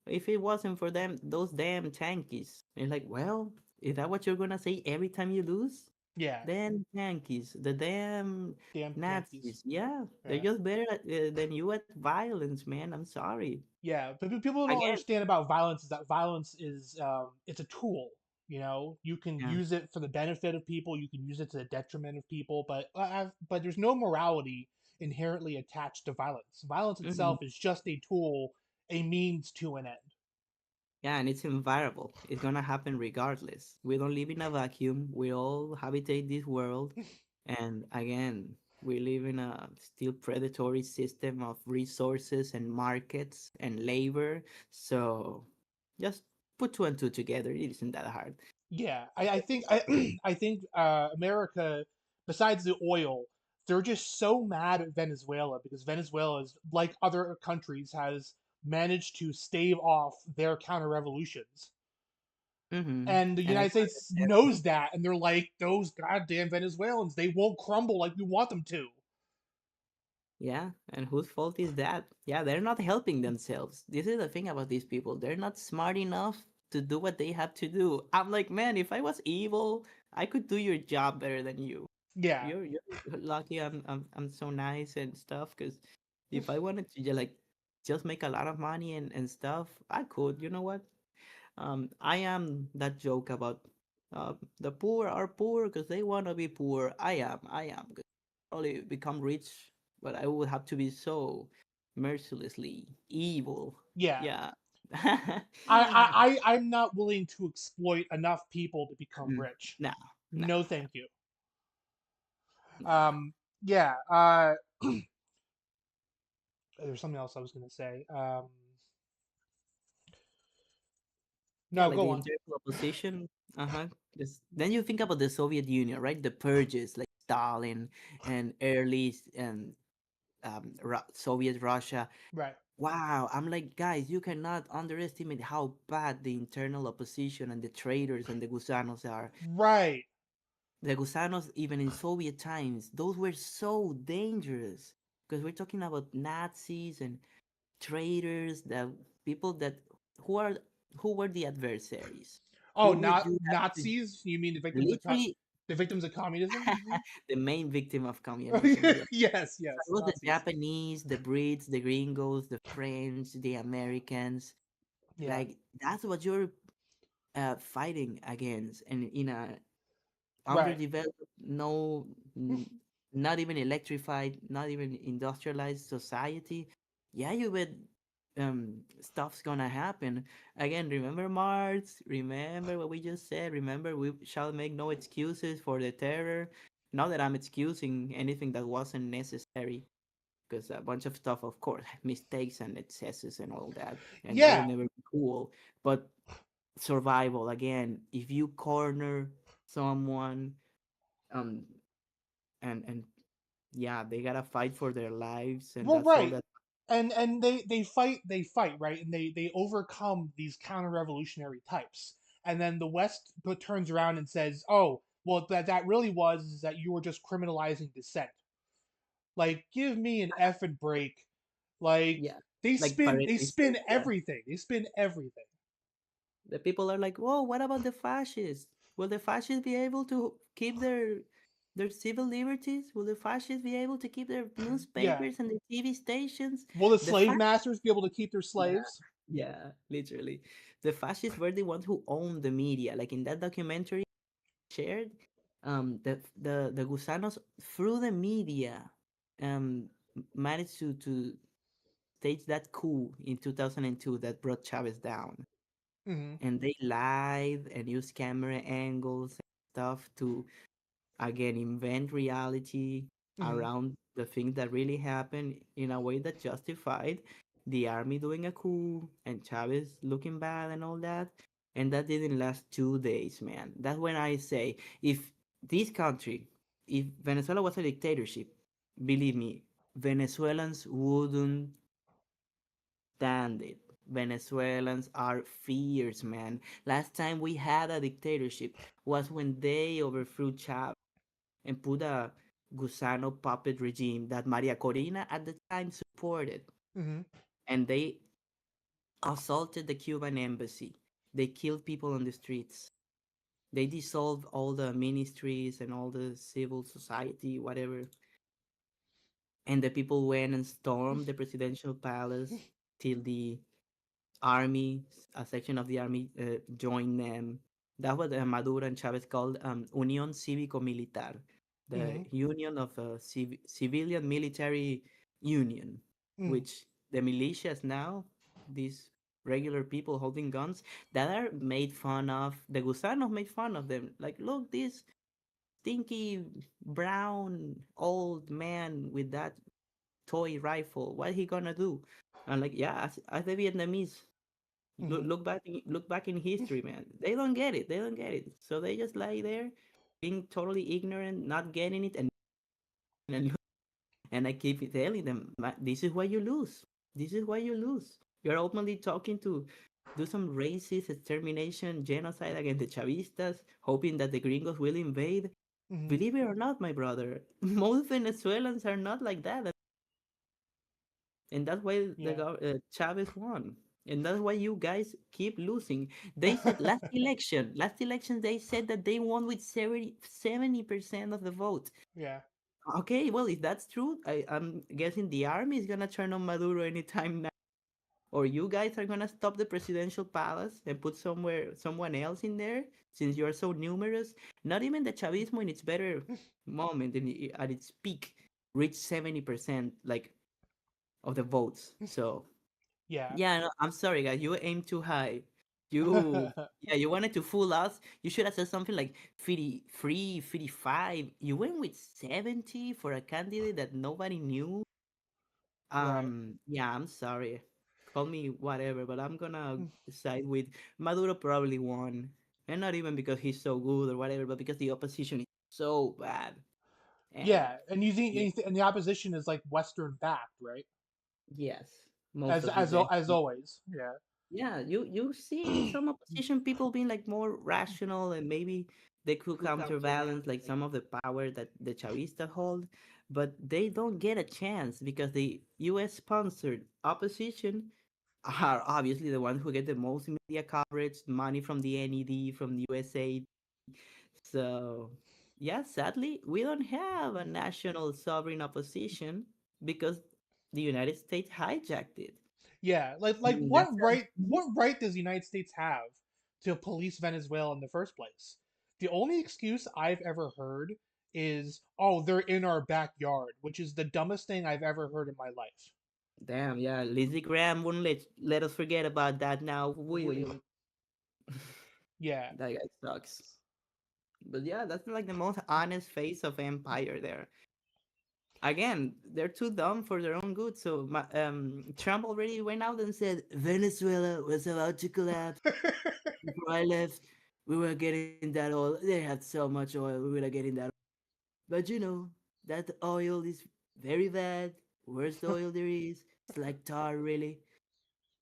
if it wasn't for them, those damn tankies. And like, well, is that what you're gonna say every time you lose? Yeah, Damn tankies, the damn damn Yankees. Nazis. Yeah, they're Yeah. just better than you at violence, man. I'm sorry. Yeah, but people don't Again, understand about violence is that violence is it's a tool. You know, you can yeah. use it for the benefit of people, you can use it to the detriment of people, but there's no morality inherently attached to violence. Violence Mhm. itself is just a tool, a means to an end. Yeah, and it's invariable. It's gonna happen regardless. We don't live in a vacuum. We all habitate this world, and again, we live in a still predatory system of resources and markets and labor. So, just put two and two together. It isn't that hard. Yeah, I think I think America, besides the oil, they're just so mad at Venezuela because Venezuela is like other countries has managed to stave off their counter revolutions. Mm-hmm. And the And I United States knows that, and they're like, those goddamn Venezuelans, they won't crumble like we want them to. Yeah, and whose fault is that? Yeah, they're not helping themselves. This is the thing about these people. They're not smart enough to do what they have to do. I'm like, man, if I was evil, I could do your job better than you. Yeah, You're lucky I'm so nice and stuff because if I wanted to like just make a lot of money and stuff, I could. You know what? I am that joke about the poor are poor because they want to be poor. I am. 'Cause probably become rich, but I would have to be so mercilessly evil. yeah. Yeah. I'm not willing to exploit enough people to become Mm, rich. no, no, No, thank you. no. Um, yeah. There's something else I was gonna say. Yeah, No, like go the on. internal opposition. Uh-huh. Just then you think about the Soviet Union, right? The purges, like Stalin and early and Soviet Russia. Right. Wow, I'm like, guys, you cannot underestimate how bad the internal opposition and the traitors and the gusanos are. Right. The gusanos, even in Soviet times, those were so dangerous because we're talking about Nazis and traitors, that people that who are who were the adversaries, Oh, who would not you have to Nazis? You mean literally the victims of communism? You mean? the main victim of communism? Yeah. Yes, So yes, it was the Nazis. Japanese, the Brits, the Gringos, the French, the Americans. Yeah. Like that's what you're fighting against, and in a Right. underdeveloped, no, not even electrified, not even industrialized society. yeah, you bet stuff's gonna happen. Again, remember Marx, remember what we just said, remember we shall make no excuses for the terror. Not that I'm excusing anything that wasn't necessary, because a bunch of stuff, of course, mistakes and excesses and all that, and that will Yeah, never be cool. But survival, again, if you corner someone, um and yeah, they gotta fight for their lives, and well, that's all right. that. And they fight, right, and they overcome these counter revolutionary types, and then the West turns around and says, oh, well, that really was is that you were just criminalizing dissent. Like, give me an effing break. Like, Yeah, they like spin they parentheses. spin Yeah, everything. They spin everything. the people are like, whoa, what about the fascists? Will the fascists be able to keep their civil liberties? Will the fascists be able to keep their Yeah. newspapers and their TV stations? Will the The slave fa- masters be able to keep their yeah, slaves? yeah, literally, the fascists were the ones who owned the media. Like in that documentary shared, the gusanos through the media, managed to stage that coup in 2002 that brought Chavez down, Hmm. and they lied and used camera angles and stuff to again invent reality Hmm. around the things that really happened in a way that justified the army doing a coup and Chavez looking bad and all that. And that didn't last 2 days, man. That's when I say, if this country, if Venezuela was a dictatorship, believe me, Venezuelans wouldn't stand it. Venezuelans are fierce, man. Last time we had a dictatorship was when they overthrew Chavez and put a Gusano puppet regime that Maria Corina at the time supported. Hmm. And they assaulted the Cuban embassy. They killed people on the streets. They dissolved all the ministries and all the civil society, whatever. And the people went and stormed the presidential palace till the army, a section of the army joined them. That was Maduro and Chavez called Unión Cívico-Militar, the Hmm. union of civilian military union, Hmm. which the militias now, these regular people holding guns, that are made fun of. The gusanos made fun of them. Like, look, this stinky brown old man with that toy rifle. What he gonna do? And like, yeah, as the Vietnamese Hmm. look back in history, man. They don't get it. They don't get it. So they just lie there, being totally ignorant, not getting it, and and I keep telling them, this is why you lose. This is why you lose. You're ultimately talking to do some racist extermination, genocide against the Chavistas, hoping that the gringos will invade. Hmm. Believe it or not, my brother, most Venezuelans are not like that, and that's why Yeah. Chavez won, and that's why you guys keep losing. They said last election, they said that they won with 70% of the vote. Yeah. Okay, well, if that's true, I'm guessing the army is gonna turn on Maduro anytime now, or you guys are gonna stop the presidential palace and put someone else in there since you're so numerous. Not even the Chavismo in its better moment, at its peak, reached 70%, like, of the votes. So Yeah. yeah, no, I'm sorry, guys. You aim too high. You, yeah, you wanted to fool us. You should have said something like 53, 55. You went with 70 for a candidate that nobody knew. Right. Yeah, I'm sorry. Call me whatever, but I'm gonna side with Maduro probably won. And not even because he's so good or whatever, but because the opposition is so bad. And Yeah, and you think yeah, and the opposition is like Western backed, right? yes, most of it. As always. Yeah. Yeah, you see some opposition people being like more rational and maybe they could counterbalance like some of the power that the Chavistas hold, but they don't get a chance because the US sponsored opposition are obviously the ones who get the most media coverage, money from the NED, from the USA. So, yeah, sadly, we don't have a national sovereign opposition because the United States hijacked it. Yeah, I like mean, that's a, what right does the United States have to police Venezuela in the first place? The only excuse I've ever heard is, "Oh, they're in our backyard," which is the dumbest thing I've ever heard in my life. Damn, yeah. Lindsey Graham wouldn't let us forget about that now, will you? Yeah. That guy sucks. But yeah, that's like the most honest face of empire there. Again, they're too dumb for their own good. So Trump already went out and said Venezuela was about to collapse. Before I left, we were getting that oil. They had so much oil, we were getting that. But you know, that oil is very bad. Worst oil there is. It's like tar, really.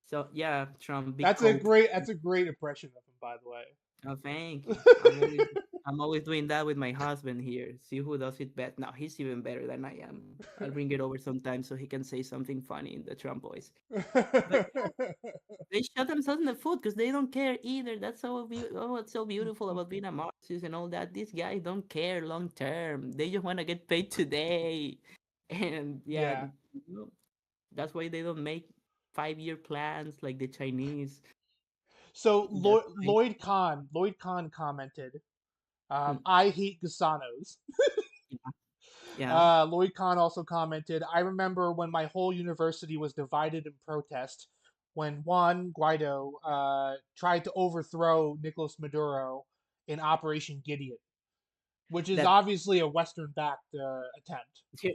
So yeah, Trump, big coke. That's a great impression of him, by the way. Oh, thank you. I'm always doing that with my husband here. See who does it best. Now he's even better than I am. I'll bring it over sometime so he can say something funny in the Trump voice. But yeah, they shot themselves in the foot because they don't care either. That's what's so beautiful about being a Marxist and all that. These guys don't care long term. They just want to get paid today. And yeah, Yeah. you know, that's why they don't make 5-year plans like the Chinese. So That's why. Lloyd Kahn commented, Hmm, "I hate Gusanos." yeah, yeah. Lloyd Kahn also commented, "I remember when my whole university was divided in protest when Juan Guaido tried to overthrow Nicolas Maduro in Operation Gideon, which is That obviously a Western-backed attempt. Here,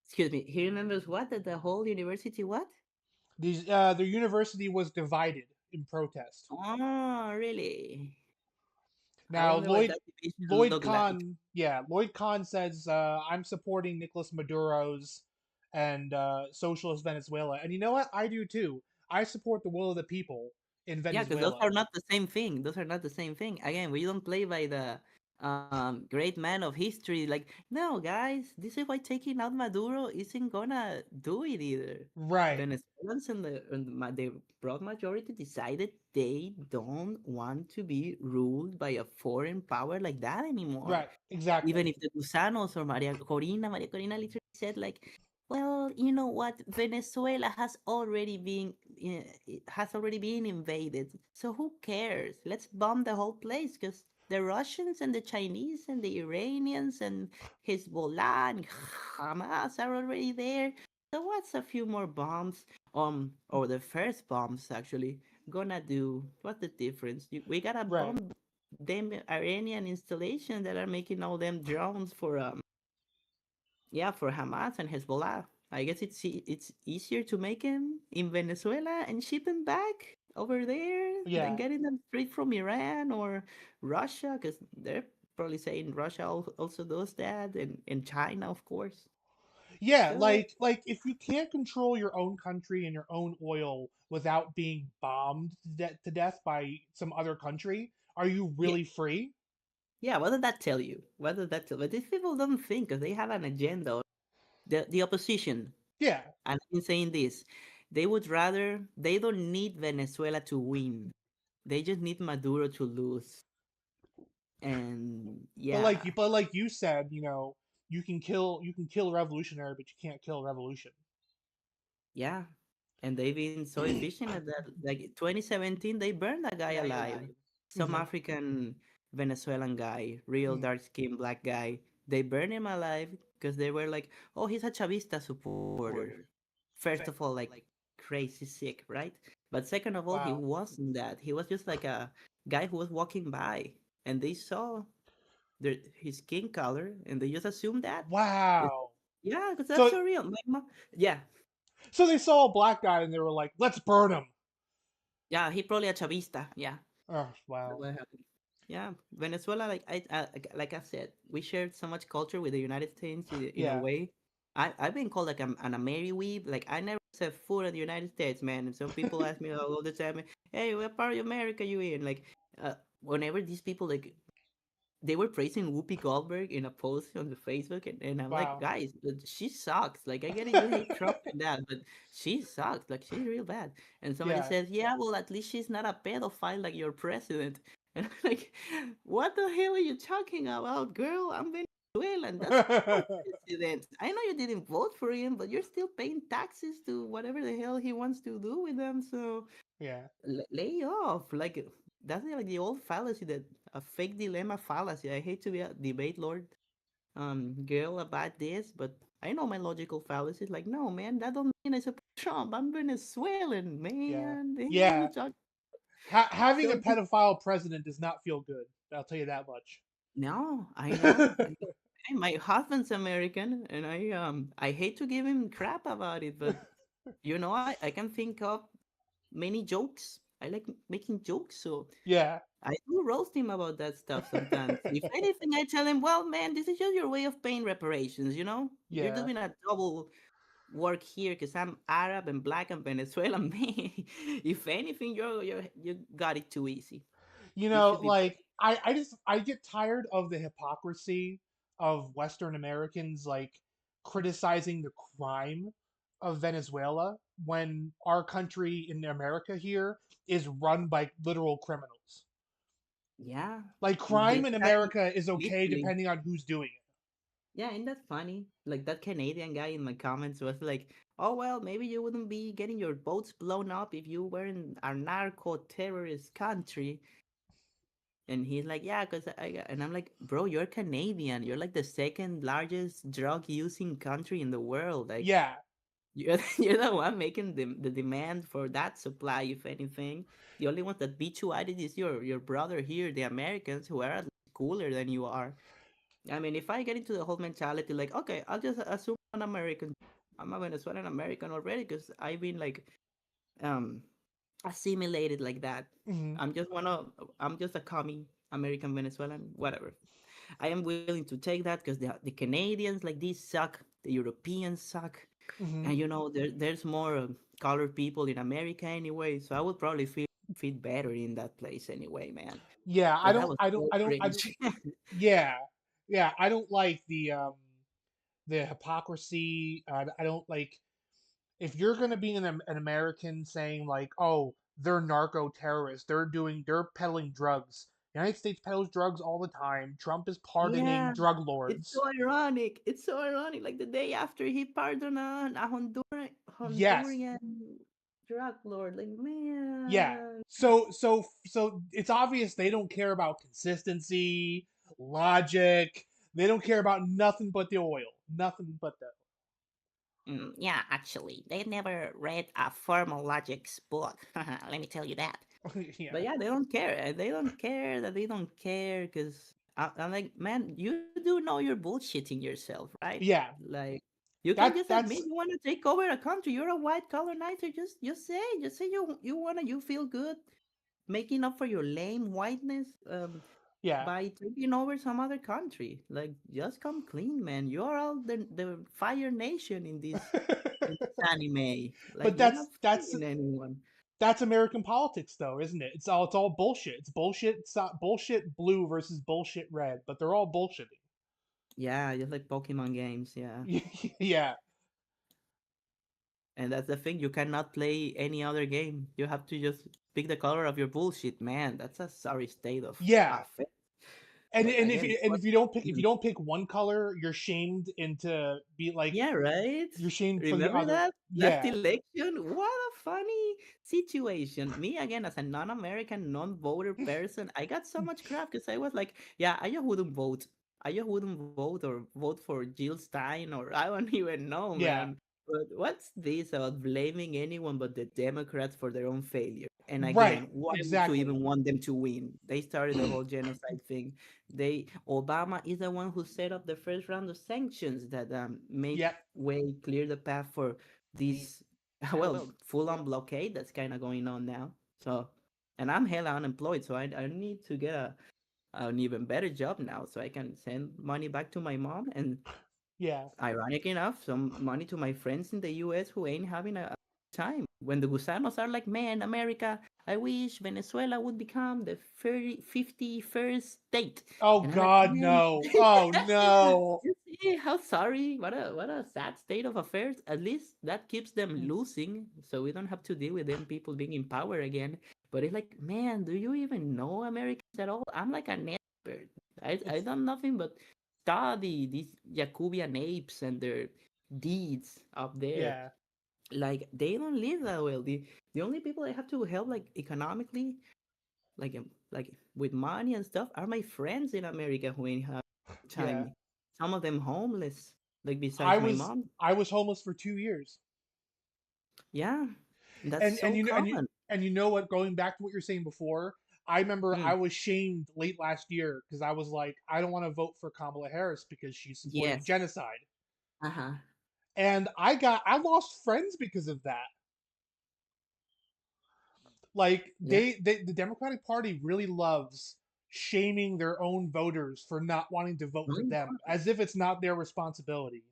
excuse me. He remembers what? That the whole university what? Their university was divided in protest. Oh, really? I Now, wonder what that division Lloyd looked like. Kahn, yeah, Lloyd Kahn says, I'm supporting Nicolas Maduro's and socialist Venezuela. And you know what? I do too. I support the will of the people in Yeah, because those Venezuela. are not the same thing. Those are not the same thing. Again, we don't play by the great man of history. Like, no, guys, this is why taking out Maduro isn't gonna do it either. Right, Venezuelans the broad majority decided they don't want to be ruled by a foreign power like that anymore. right, exactly. Even if the Gusanos or Maria Corina literally said like, well, you know what, Venezuela has already been invaded, so who cares? Let's bomb the whole place because the Russians and the Chinese and the Iranians and Hezbollah and Hamas are already there. So what's a few more bombs? Or the first bombs actually gonna do? What's the difference? We gotta Right. bomb them Iranian installation that are making all them drones for yeah, for Hamas and Hezbollah. I guess it's easier to make them in Venezuela and ship them back over there than Yeah. getting them straight from Iran or Russia, because they're probably saying Russia also does that, and China, of course. Yeah, So if you can't control your own country and your own oil without being bombed to death by some other country, are you yeah, really free? yeah. What did that tell you? What did that tell? But these people don't think because they have an agenda. The opposition, Yeah. and I've been saying this, they don't need Venezuela to win. They just need Maduro to lose. And yeah, But like you said, you can kill revolutionary, but you can't kill revolution. yeah. And they've been so efficient at that. Like 2017, they burned a guy alive. Some Hmm. African Venezuelan guy, real Hmm. dark skinned black guy. They burned him alive because they were like, oh, he's a Chavista supporter. First of all, like crazy sick, right? But second of all, he Wow. wasn't that. He was just like a guy who was walking by, and they saw his skin color, and they just assumed that. 'Cause- Wow. Yeah, because that's So so real. Yeah, so they saw a black guy and they were like, let's burn him. yeah, he probably a Chavista. Yeah, Oh, that's wow. what happened. Yeah, Venezuela, like I said, we shared so much culture with the United States in a Yeah. way. I've been called like an Ameriweeb. Like I never set foot in the United States, man. And some people ask me all the time, "Hey, what part of America you in?" Like, whenever these people like they were praising Whoopi Goldberg in a post on the Facebook, and I'm like, Wow. guys, but she sucks. Like, I get it, you hate Trump and that, but she sucks. Like, she's real bad. And somebody Yeah. says, yeah, well, at least she's not a pedophile like your president. And I'm like, what the hell are you talking about, girl? I'm Venezuelan. That's our president. I know you didn't vote for him, but you're still paying taxes to whatever the hell he wants to do with them. So Yeah. lay off. Like that's like the old fallacy, that a fake dilemma fallacy. I hate to be a debate lord girl about this, but I know my logical fallacies. Like, no, man, that don't mean I support Trump. I'm Venezuelan, Yeah, man. They what are you yeah. talking? Having a So pedophile president does not feel good. I'll tell you that much. no, I know. Hey, my husband's American, and I hate to give him crap about it, but I can think of many jokes. I like making jokes, so Yeah. I do roast him about that stuff sometimes. If anything, I tell him, well, man, this is just your way of paying reparations, you know? You're Yeah. doing a double work here because I'm Arab and black and Venezuelan. Man, if anything, you got it too easy. You should be. Like I get tired of the hypocrisy of Western Americans like criticizing the crime of Venezuela when our country in America here is run by literal criminals. Yeah, Like they crime in try America is okay literally. depending on who's doing it. Yeah, ain't that funny? Like that Canadian guy in my comments was like, "Oh well, maybe you wouldn't be getting your boats blown up if you were in a narco terrorist country." And he's like, "Yeah, and I'm like, "Bro, you're Canadian. You're like the second largest drug using country in the world. Like, Yeah. you're you're the one making the demand for that supply. If anything, the only one that beat you at it is your brother here, the Americans, who are at least cooler than you are." I mean, if I get into the whole mentality, like, okay, I'll just assume I'm an American. I'm a Venezuelan American already because I've been like um assimilated like that. Hmm. I'm just I'm just a commie American Venezuelan, whatever. I am willing to take that because the Canadians like these suck, the Europeans suck, Hmm. and there's more colored people in America anyway. So I would probably feel fit better in that place anyway, man. Yeah, But that was so I don't cringe. yeah. Yeah, I don't like the hypocrisy. I don't like if you're going to be an American saying like, "Oh, they're narco terrorists. They're peddling drugs." The United States peddles drugs all the time. Trump is pardoning Yeah, drug it's lords. so ironic. It's so ironic. Like the day after he pardoned a Yes. Honduran drug lord. Like, Yeah. man. So it's obvious they don't care about consistency, logic. They don't care about nothing but the oil. Nothing but the Yeah, actually, they never read a formal logics book. Let me tell you that. yeah. But yeah, they don't care. They don't care that they don't care because I'm like, man, you do know you're bullshitting yourself, right? Yeah. Like, you can That just admit that's you want to take over a country. You're a white colonizer. Just say you feel good making up for your lame whiteness yeah. by taking over some other country. Like, just come clean, man. You're all the Fire Nation in this anime. Like, But you're not fighting anyone. that's American politics, though, isn't it? It's all bullshit. It's bullshit. It's not bullshit blue versus bullshit red, but they're all bullshitting. Yeah, just like Pokemon games. Yeah. Yeah, And that's the thing, you cannot play any other game. You have to just pick the color of your bullshit, man. That's a sorry state of yeah. affairs. And But and if again, you and what? if you don't pick one color, you're shamed into be like Yeah, right? you're shamed for the Remember other. that last Yeah, election? What a funny situation. Me again as a non-American, non-voter person, I got so much crap because I was like, yeah, I just wouldn't vote. I just wouldn't vote or vote for Jill Stein or I don't even know, yeah. man. But what's this about blaming anyone but the Democrats for their own failure? And Right. again, why would you Exactly. even want them to win? They started the whole genocide thing. Obama is the one who set up the first round of sanctions that make Yep. way clear the path for this well full on blockade that's kind of going on now. So, and I'm hella unemployed, so I need to get an even better job now so I can send money back to my mom and Yeah. ironic enough, some money to my friends in the US who ain't having a time. When the gusanos are like, man, America, I wish Venezuela would become the 51st state. Oh And I'm like, God, man, no. Oh no. you see how sorry, what a sad state of affairs. At least that keeps them losing, so we don't have to deal with them people being in power again. But it's like, man, do you even know Americans at all? I'm like an expert. I It's done nothing but study these Jacobian apes and their deeds up there. yeah. Like they don't live that well. The only people I have to help like economically, like with money and stuff, are my friends in America who ain't have Yeah. time. Some of them homeless. like I besides my was mom. I was homeless for 2 years, Yeah, that's and so common. you know what? Going back to what you're saying before, I remember I Mm, was shamed late last year because I was like, I don't want to vote for Kamala Harris because she's supporting yes. genocide, Uh-huh. and I lost friends because of that. Like Yeah. the Democratic Party really loves shaming their own voters for not wanting to vote for Mm, them, as if it's not their responsibility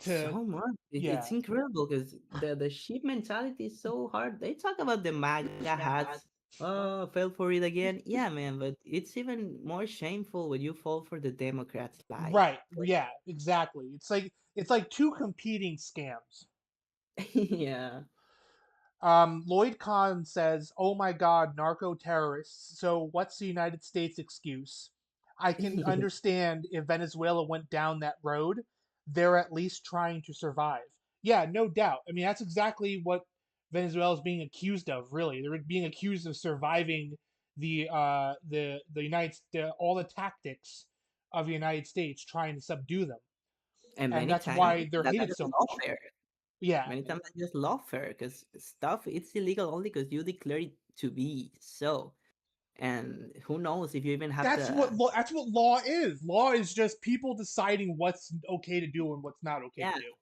to. so much. Yeah, It's incredible because the sheep mentality is so hard. They talk about the MAGA hats. Oh, fell for it again. Yeah, man, but it's even more shameful when you fall for the Democrats' lie. right. Yeah, exactly. It's like two competing scams. Yeah. Lloyd Kahn says, "Oh my God, narco terrorists. So what's the United States excuse? I can understand if Venezuela went down that road. They're at least trying to survive." Yeah, no doubt. I mean, that's exactly what Venezuela is being accused of. Really, they're being accused of surviving the all the tactics of the United States trying to subdue them, And and many that's times why they're that hated is so much. lawfare. Yeah, Many times I just lawfare because stuff it's illegal only because you declare it to be so. And who knows if you even have the that's what law is. Law is just people deciding what's okay to do and what's not okay to yeah. do.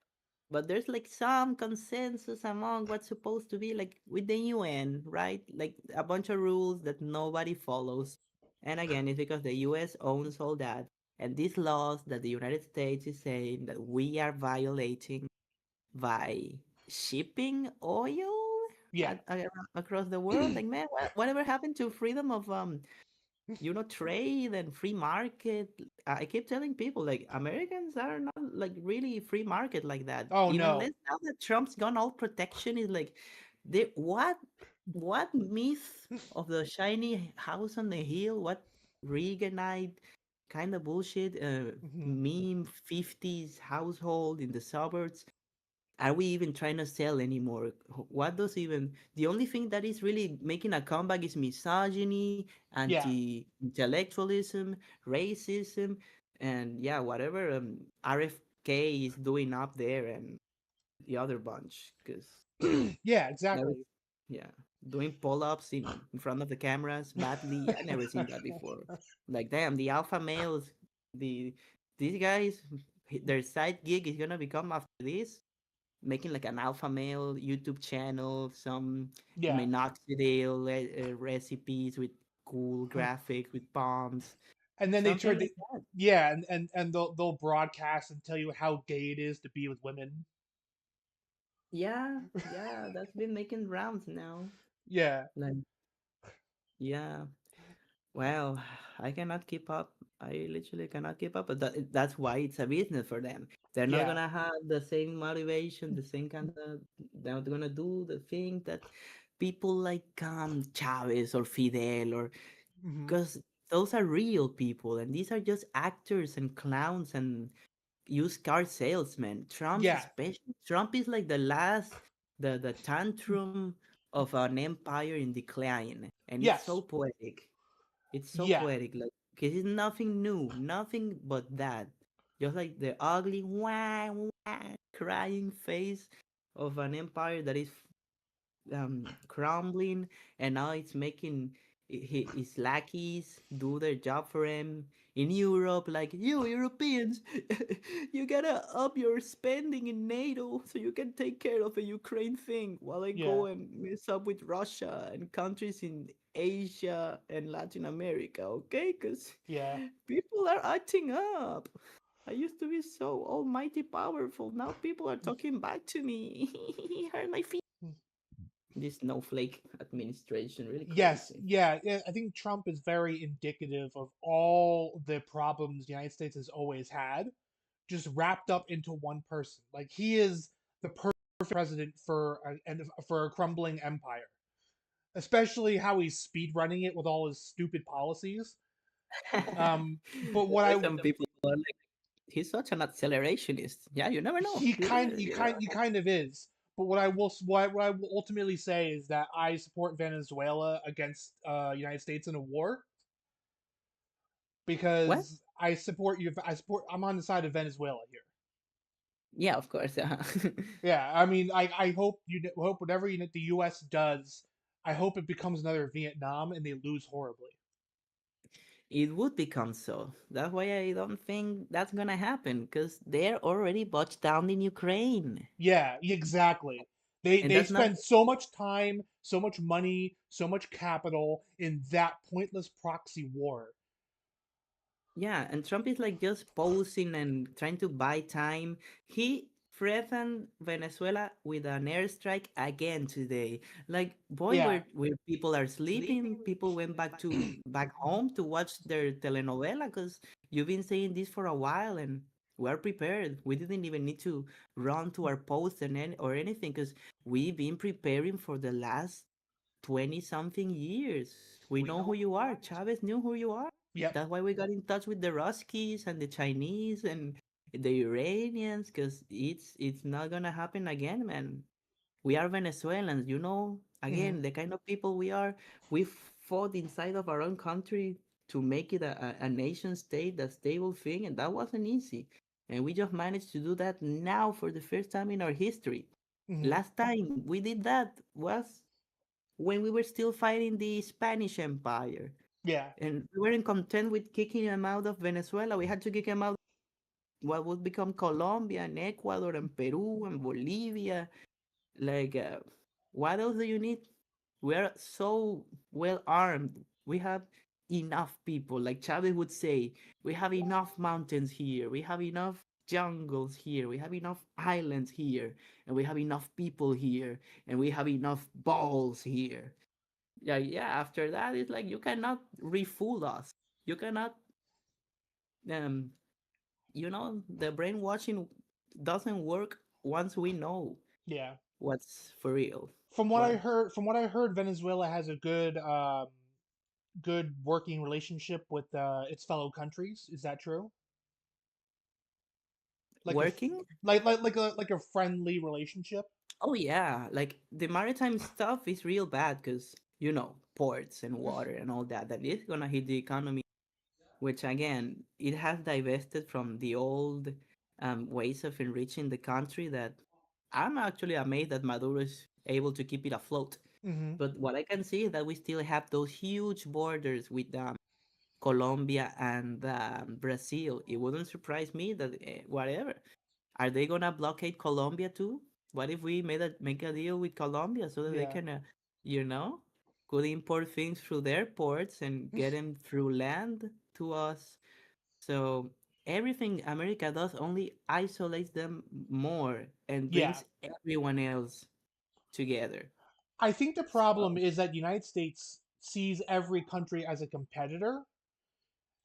But there's like some consensus among what's supposed to be like with the UN, right? Like a bunch of rules that nobody follows. And again, it's because the US owns all that. And these laws that the United States is saying that we are violating by shipping oil Yeah. across the world. Like, man, whatever happened to freedom of trade and free market? I keep telling people like Americans are not like really free market like that. Oh Even no. less now that Trump's gone all protection is like what myth of the shiny house on the hill, what Reaganite kind of bullshit Mhm. meme 50s household in the suburbs are we even trying to sell anymore? What does even the only thing that is really making a comeback is misogyny, Yeah. anti-intellectualism, racism, and yeah, whatever RFK is doing up there and the other bunch. Because Yeah. never, Exactly. yeah, doing pull-ups in front of the cameras badly. I never seen that before. Like, damn, the alpha males, the these guys, their side gig is gonna become after this making like an alpha male YouTube channel, some Yeah. minoxidil recipes with cool graphics with bombs, And then they something tried to. like that. Yeah, and they'll broadcast and tell you how gay it is to be with women. Yeah, yeah, that's been making rounds now. Yeah. Like, yeah, well, I cannot keep up. I literally cannot keep up, but that's why it's a business for them. They're not Yeah. gonna have the same motivation, the same kind of. They're not gonna do the thing that people like Chavez or Fidel or Hmm. because those are real people and these are just actors and clowns and used car salesmen. Yeah. Trump is like the last the tantrum of an empire in decline, and it's so Yes. poetic. It's so Yeah. poetic, like because it's nothing new, nothing but that. Just like the ugly wah, wah, crying face of an empire that is crumbling, and now it's making his lackeys do their job for him in Europe. Like, you Europeans, you gotta up your spending in NATO so you can take care of the Ukraine thing while I Yeah. go and mess up with Russia and countries in Asia and Latin America, okay? Because Yeah. people are acting up. I used to be so almighty powerful. Now people are talking back to me. Hurt my feelings. This snowflake administration really Yes, crazy. yeah, yeah. I think Trump is very indicative of all the problems the United States has always had, just wrapped up into one person. Like he is the perfect president for a crumbling empire. Especially how he's speed running it with all his stupid policies. But That's what why I some people are like, he's such an accelerationist. Yeah, you never know. he kind of is. But what I will ultimately say is that I support Venezuela against United States in a war What? because I support you. I support. I'm on the side of Venezuela here. Yeah, of course. Yeah, I mean, I hope hope whatever the U.S. does, I hope it becomes another Vietnam and they lose horribly. It would become so. That's why I don't think that's gonna happen, because they're already bogged down in Ukraine. Yeah, exactly. And They that's not. spend so much time, so much money, so much capital in that pointless proxy war. Yeah, and Trump is like just posing and trying to buy time. He threatened Venezuela with an airstrike again today. Like, boy, Yeah. where people are sleeping, people went back home to watch their telenovela, because you've been saying this for a while, and we're prepared. We didn't even need to run to our post or anything, because we've been preparing for the last 20 something years. We know who you are. Chavez knew who you are. Yep. That's why we got in touch with the Ruskies and the Chinese and the Iranians, because it's not gonna happen again, man. We are Venezuelans, Hmm. again, the kind of people we are. We fought inside of our own country to make it a nation state, a stable thing, and that wasn't easy. And we just managed to do that now for the first time in our history. Hmm. Last time we did that was when we were still fighting the Spanish Empire. Yeah. And we weren't content with kicking him out of Venezuela. We had to kick him out what would become Colombia and Ecuador and Peru and Bolivia. Like, what else do you need? We're so well armed. We have enough people. Like Chavez would say, we have enough mountains here. We have enough jungles here. We have enough islands here. And we have enough people here. And we have enough balls here. Yeah, yeah. After that, it's like you cannot refool us. You cannot, um, the brainwashing doesn't work once we know Yeah. what's for real. But From what I heard, Venezuela has a good working relationship with its fellow countries. Is that true? Like working, like a friendly relationship. oh yeah, like the maritime stuff is real bad because ports and water and all that. That is gonna hit the economy, which again, it has divested from the old ways of enriching the country. That I'm actually amazed that Maduro is able to keep it afloat. Hmm. But what I can see is that we still have those huge borders with Colombia and Brazil. It wouldn't surprise me that whatever. Are they gonna blockade Colombia too? What if we make a deal with Colombia so that they Yeah. can, you know, could import things through their ports and get them through land to us? So everything America does only isolates them more and Yeah. brings everyone else together. I think the problem So, is that the United States sees every country as a competitor, of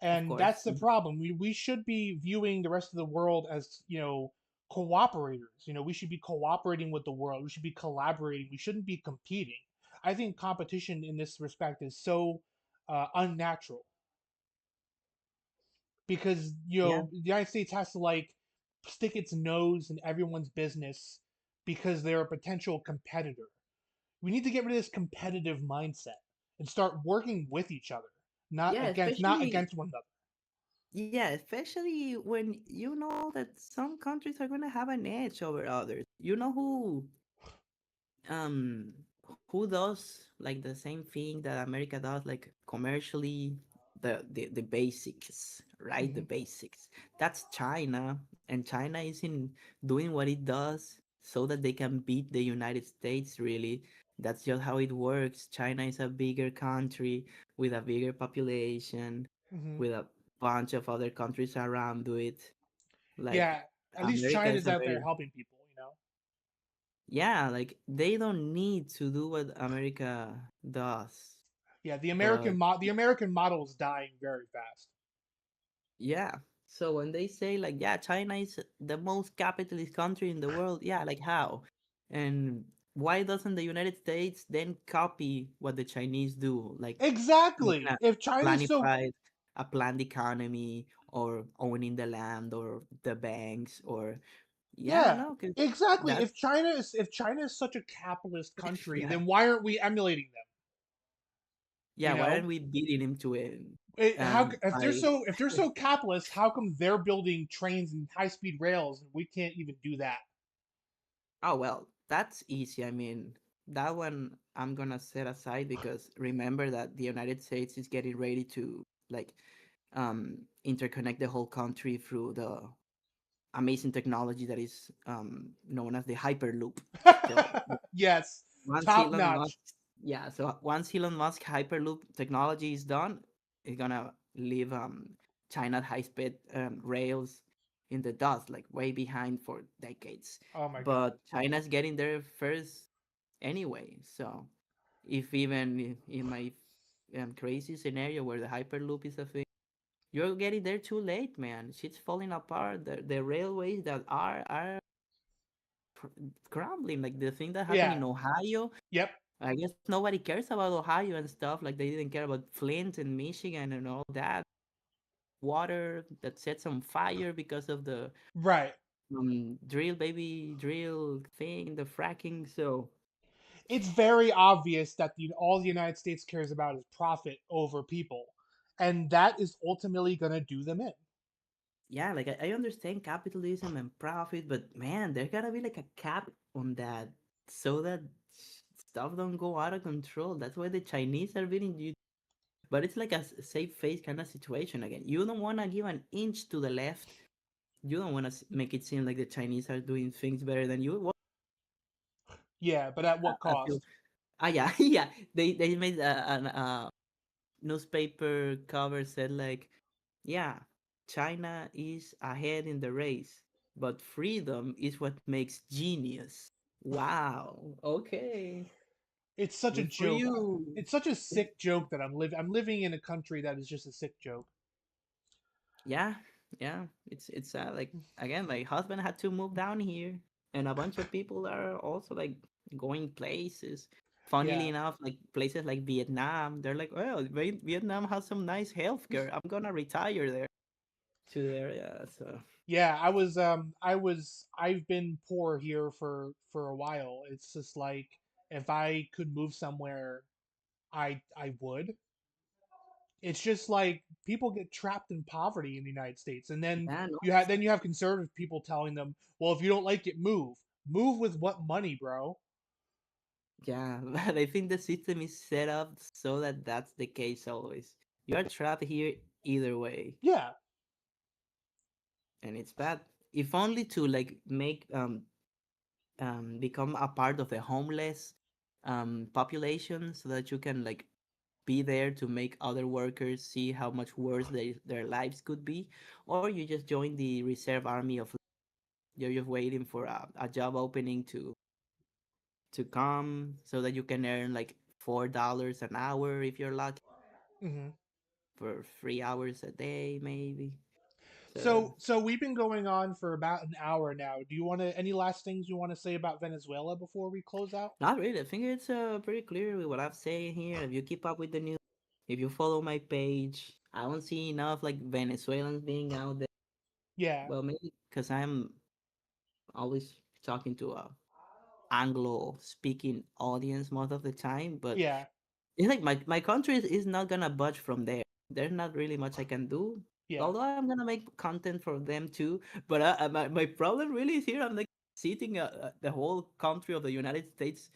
and course, that's the problem. We should be viewing the rest of the world as cooperators. We should be cooperating with the world. We should be collaborating. We shouldn't be competing. I think competition in this respect is so unnatural because yeah. the United States has to like stick its nose in everyone's business because they're a potential competitor. We need to get rid of this competitive mindset and start working with each other, Yeah, not especially against one another. Yeah, especially when you know that some countries are gonna have an edge over others. You know um who does like the same thing that America does, like commercially, the basics, right? The Hmm. basics. That's China, and China isn't doing what it does so that they can beat the United States, really. That's just how it works. China is a bigger country with a bigger population, Hmm. with a bunch of other countries around it. Like Yeah, at least America is China's a out there very, helping people. yeah, like they don't need to do what America does. Yeah, But the American model is dying very fast. yeah, so when they say like, yeah, China is the most capitalist country in the world, yeah, like how? And why doesn't the United States then copy what the Chinese do? Like making Exactly. If a China's so planified, a planned economy, or owning the land or the banks, or yeah, Yeah, no, because exactly. that's If China is such a capitalist country, yeah. then why aren't we emulating them? Yeah, You why aren't know? we beating him to it? How by if they're so capitalist, how come they're building trains and high speed rails and we can't even do that? oh well, that's easy. I mean, that one I'm gonna set aside because remember that the United States is getting ready to like interconnect the whole country through the amazing technology that is known as the Hyperloop. So Yes, once top Elon Musk, notch. yeah, so once Elon Musk Hyperloop technology is done, it's gonna leave China's high speed rails in the dust, like way behind for decades. Oh my god. But China's getting there first anyway. So if even in my crazy scenario where the Hyperloop is a thing, you're getting there too late, man. Shit's falling apart. The railways that are cr- crumbling. Like the thing that happened Yeah. in Ohio, Yep. I guess nobody cares about Ohio and stuff. Like they didn't care about Flint and Michigan and all that water that sets on fire because of the Right. drill baby drill thing, the fracking. So It's very obvious that all the United States cares about is profit over people, and that is ultimately going to do them in. yeah, like I understand capitalism and profit, but man, there gotta be like a cap on that so that stuff don't go out of control. That's why the Chinese are beating you. But it's like a safe face kind of situation again. You don't want to give an inch to the left. You don't want to make it seem like the Chinese are doing things better than you. Well, Yeah, but at what I feel cost? yeah, yeah. They made a newspaper cover said like, yeah, China is ahead in the race, but freedom is what makes genius. Wow. Okay. It's such a Good for joke. you. It's such a sick joke that I'm living in a country that is just a sick joke. Yeah, yeah. It's like again, my husband had to move down here, and a bunch of people are also like going places. Funnily Yeah. enough, like places like Vietnam, they're like, well, Vietnam has some nice healthcare. I'm gonna retire there to there. Yeah, so Yeah, I've been poor here for a while. It's just like if I could move somewhere, I would. It's just like people get trapped in poverty in the United States, and yeah, no, then you have conservative people telling them, "Well, if you don't like it, move. Move with what money, bro?" yeah. But I think the system is set up so that that's the case always. You are trapped here either way, Yeah. and it's bad. If only to like make become a part of the homeless population so that you can like be there to make other workers see how much worse their lives could be, or you just join the reserve army of you're just waiting for a job opening to come so that you can earn like $4 an hour if you're lucky Hmm. for 3 hours a day maybe. So So we've been going on for about an hour now. Do you want to any last things you want to say about Venezuela before we close out? not really. I think it's pretty clear with what I'm saying here. If you keep up with the news, if you follow my page, I don't see enough like Venezuelans being out there. Yeah. Well, maybe because I'm always talking to a Anglo speaking audience most of the time, but Yeah. it's like my country is not gonna budge from there. There's not really much I can do. Yeah. Although I'm gonna make content for them too, but my problem really is here. I'm like sitting the whole country of the United States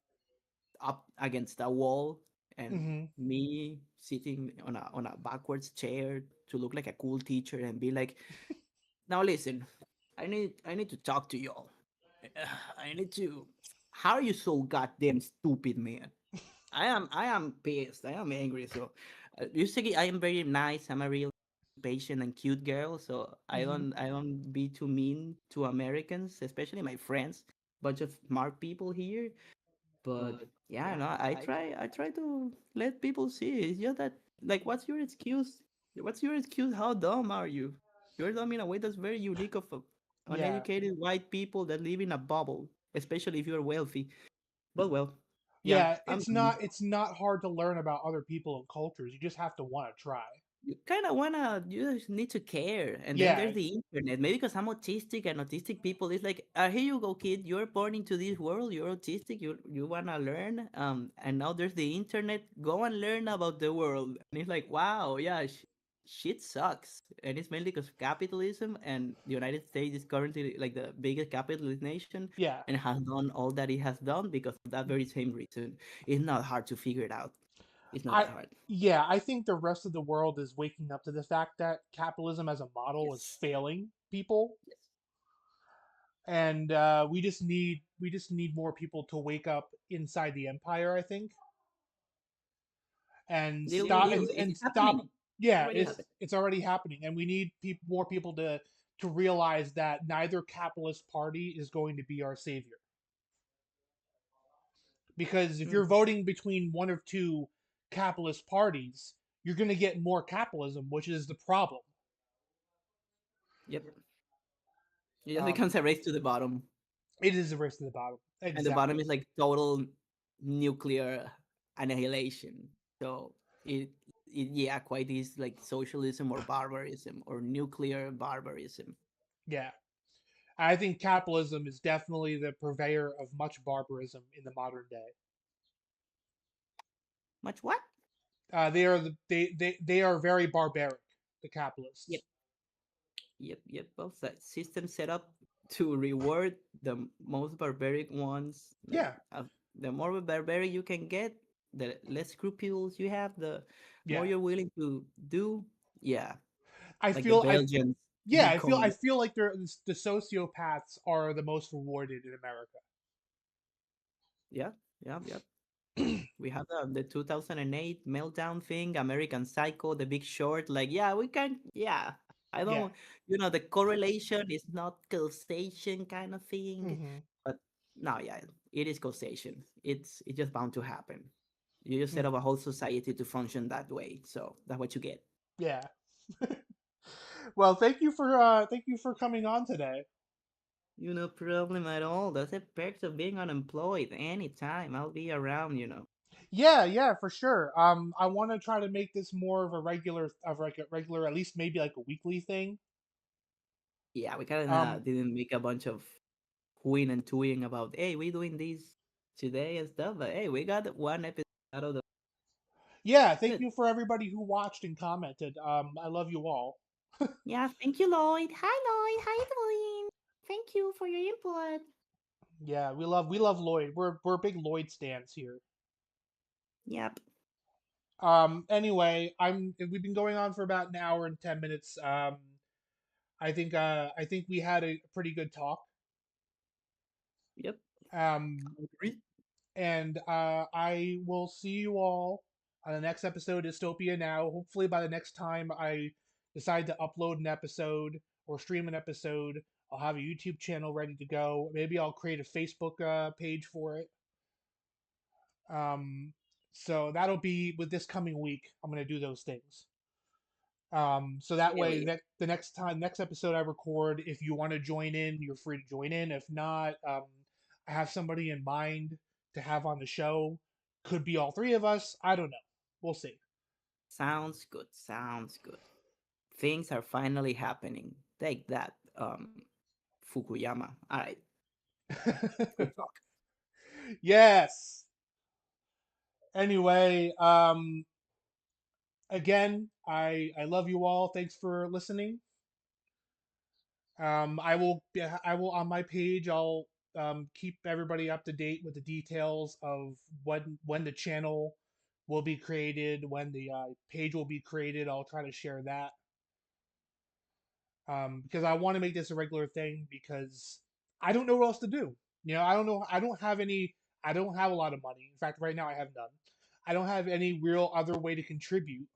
up against a wall and Hmm. me sitting on a backwards chair to look like a cool teacher and be like, now listen, I need to talk to y'all. I need to. How are you so goddamn stupid, man? I am pissed. I am angry. So usually I am very nice. I'm a real patient and cute girl. So Hmm. I don't be too mean to Americans, especially my friends. Bunch of smart people here, but yeah, no, I try to let people see. It's just that like what's your excuse? What's your excuse? How dumb are you? You're dumb in a way that's very unique of Yeah. uneducated white people that live in a bubble, especially if you're wealthy. But well, yeah, Yeah, I'm done. it's not hard to learn about other people and cultures. You just have to want to try. You kind of wanna, you just need to care. And then Yeah. there's the internet. Maybe because I'm autistic and autistic people, it's like, here you go, kid. You're born into this world. You're autistic. You wanna learn. And now there's the internet. Go and learn about the world. And it's like, wow, yeah. shit sucks, and it's mainly because of capitalism. And the United States is currently like the biggest capitalist nation, Yeah. and has done all that it has done because of that very same reason. It's not hard to figure it out. It's not I that hard. yeah, I think the rest of the world is waking up to the fact that capitalism as a model is Yes. failing people, Yes. and we just need more people to wake up inside the empire. I think, and Little by stop little, and it's stop. happening. It's Yeah, already happening. it's already happening, and we need more people to realize that neither capitalist party is going to be our savior. Because if you're Mhm. voting between one or two capitalist parties, you're going to get more capitalism, which is the problem. Yep. It just Um, becomes a race to the bottom, it is a race to the bottom. and the bottom Exactly. is like total nuclear annihilation. So it yeah, quite is like socialism or barbarism or nuclear barbarism. Yeah. I think capitalism is definitely the purveyor of much barbarism in the modern day. Much what? They are very barbaric, the Yep. capitalists. Yep. Both that system set up to reward the most barbaric ones. Like Yeah. the more barbaric you can get, the less scruples you have, the more Yeah. you're willing to do. Yeah, I like the feel I Belgians yeah, in I Congo. feel like the sociopaths are the most rewarded in America. Yeah, yeah. We have the 2008 meltdown thing, American Psycho, The Big Short. Like, yeah, we can. Yeah, I Yeah. don't. The correlation is not causation kind of thing, Hmm. but no, yeah, it is causation. It's just bound to happen. You just set up a Hmm. whole society to function that way, so that's what you get. Yeah. Well, thank you for coming on today. No problem at all. That's the perks of being unemployed. Anytime, I'll be around. Yeah, yeah, for sure. I want to try to make this more of like a regular, at least maybe like a weekly thing. Yeah, we kind Um, of didn't make a bunch of wooing and tooing about, hey, we doing this today and stuff, but hey, we got one episode out of the yeah, thank good. you for everybody who watched and commented. I love you all. Yeah, thank you, Lloyd. Hi, Lloyd. How you doing? Thank you for your input. Yeah, we love Lloyd. We're big Lloyd stands here. Yep, Anyway, I'm we've been going on for about an hour and 10 minutes. I think we had a pretty good talk. yep. Um, I agree. and I will see you all on the next episode of Dystopia Now. Hopefully, by the next time I decide to upload an episode or stream an episode, I'll have a YouTube channel ready to go. Maybe I'll create a Facebook page for it. Um, so that'll be with this coming week. I'm gonna do those things. So that Hell way, yeah. next episode I record, if you want to join in, you're free to join in. If not, I have somebody in mind to have on the show. Could be all three of us. I don't know. We'll see. Sounds good. Sounds good. Things are finally happening. Take that, Fukuyama. All right, good talk. Yes. Anyway, again, I love you all. Thanks for listening. I will on my page. I'll keep everybody up to date with the details of when the channel will be created, when the page will be created. I'll try to share that because I want to make this a regular thing because I don't know what else to do. You know, I don't know. I don't have any. I don't have a lot of money. In fact, right now I have none. I don't have any real other way to contribute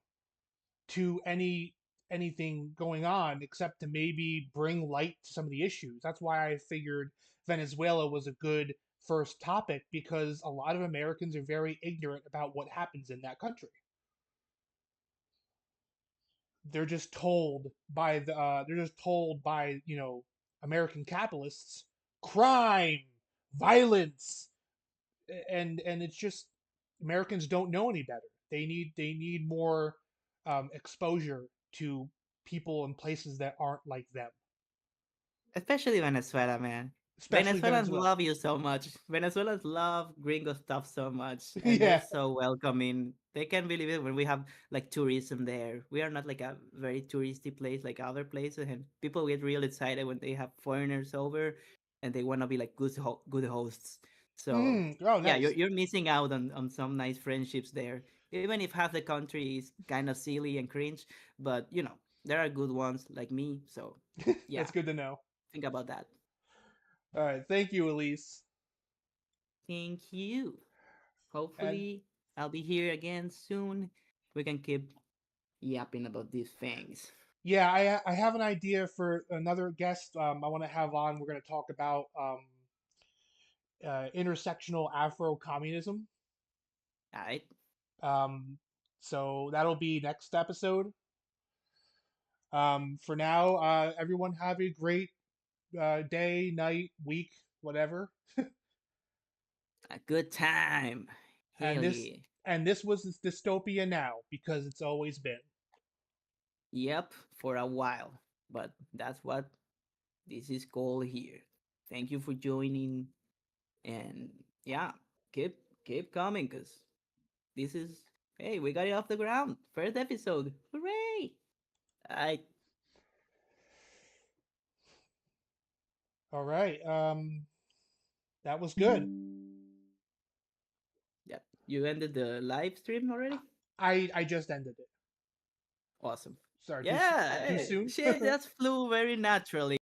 to anything going on except to maybe bring light to some of the issues. That's why I figured Venezuela was a good first topic because a lot of Americans are very ignorant about what happens in that country. They're just told by American capitalists crime, violence, and it's just Americans don't know any better. They need more exposure to people and places that aren't like them. Especially Venezuela, man. especially Venezuelans Venezuela. love you so much. Venezuelans love gringo stuff so much, and they're Yeah. so welcoming. They can't believe it when we have like tourism there. We are not like a very touristy place like other places, and people get real excited when they have foreigners over, and they want to be like good hosts. So Oh, yeah, nice. you're missing out on some nice friendships there. Even if half the country is kind of silly and cringe, but there are good ones like me. So That's yeah, good to know. think about that. All right. Thank you, Elise. Thank you. And Hopefully, I'll be here again soon. We can keep yapping about these things. yeah, I have an idea for another guest I want to have on. We're going to talk about intersectional Afro communism. All right. Um, so that'll be next episode. For now, everyone have a great day, night, week, whatever. A good time. And Hell this yeah. and this was Dystopia Now because it's always been. Yep, for a while. But that's what this is called here. Thank you for joining. And yeah, keep coming because this is, hey, we got it off the ground. First episode. Hooray! I All right. That was good. Yep. You ended the live stream already? I just ended it. Awesome. Sorry, Yeah, too hey, soon. shit just flew very naturally.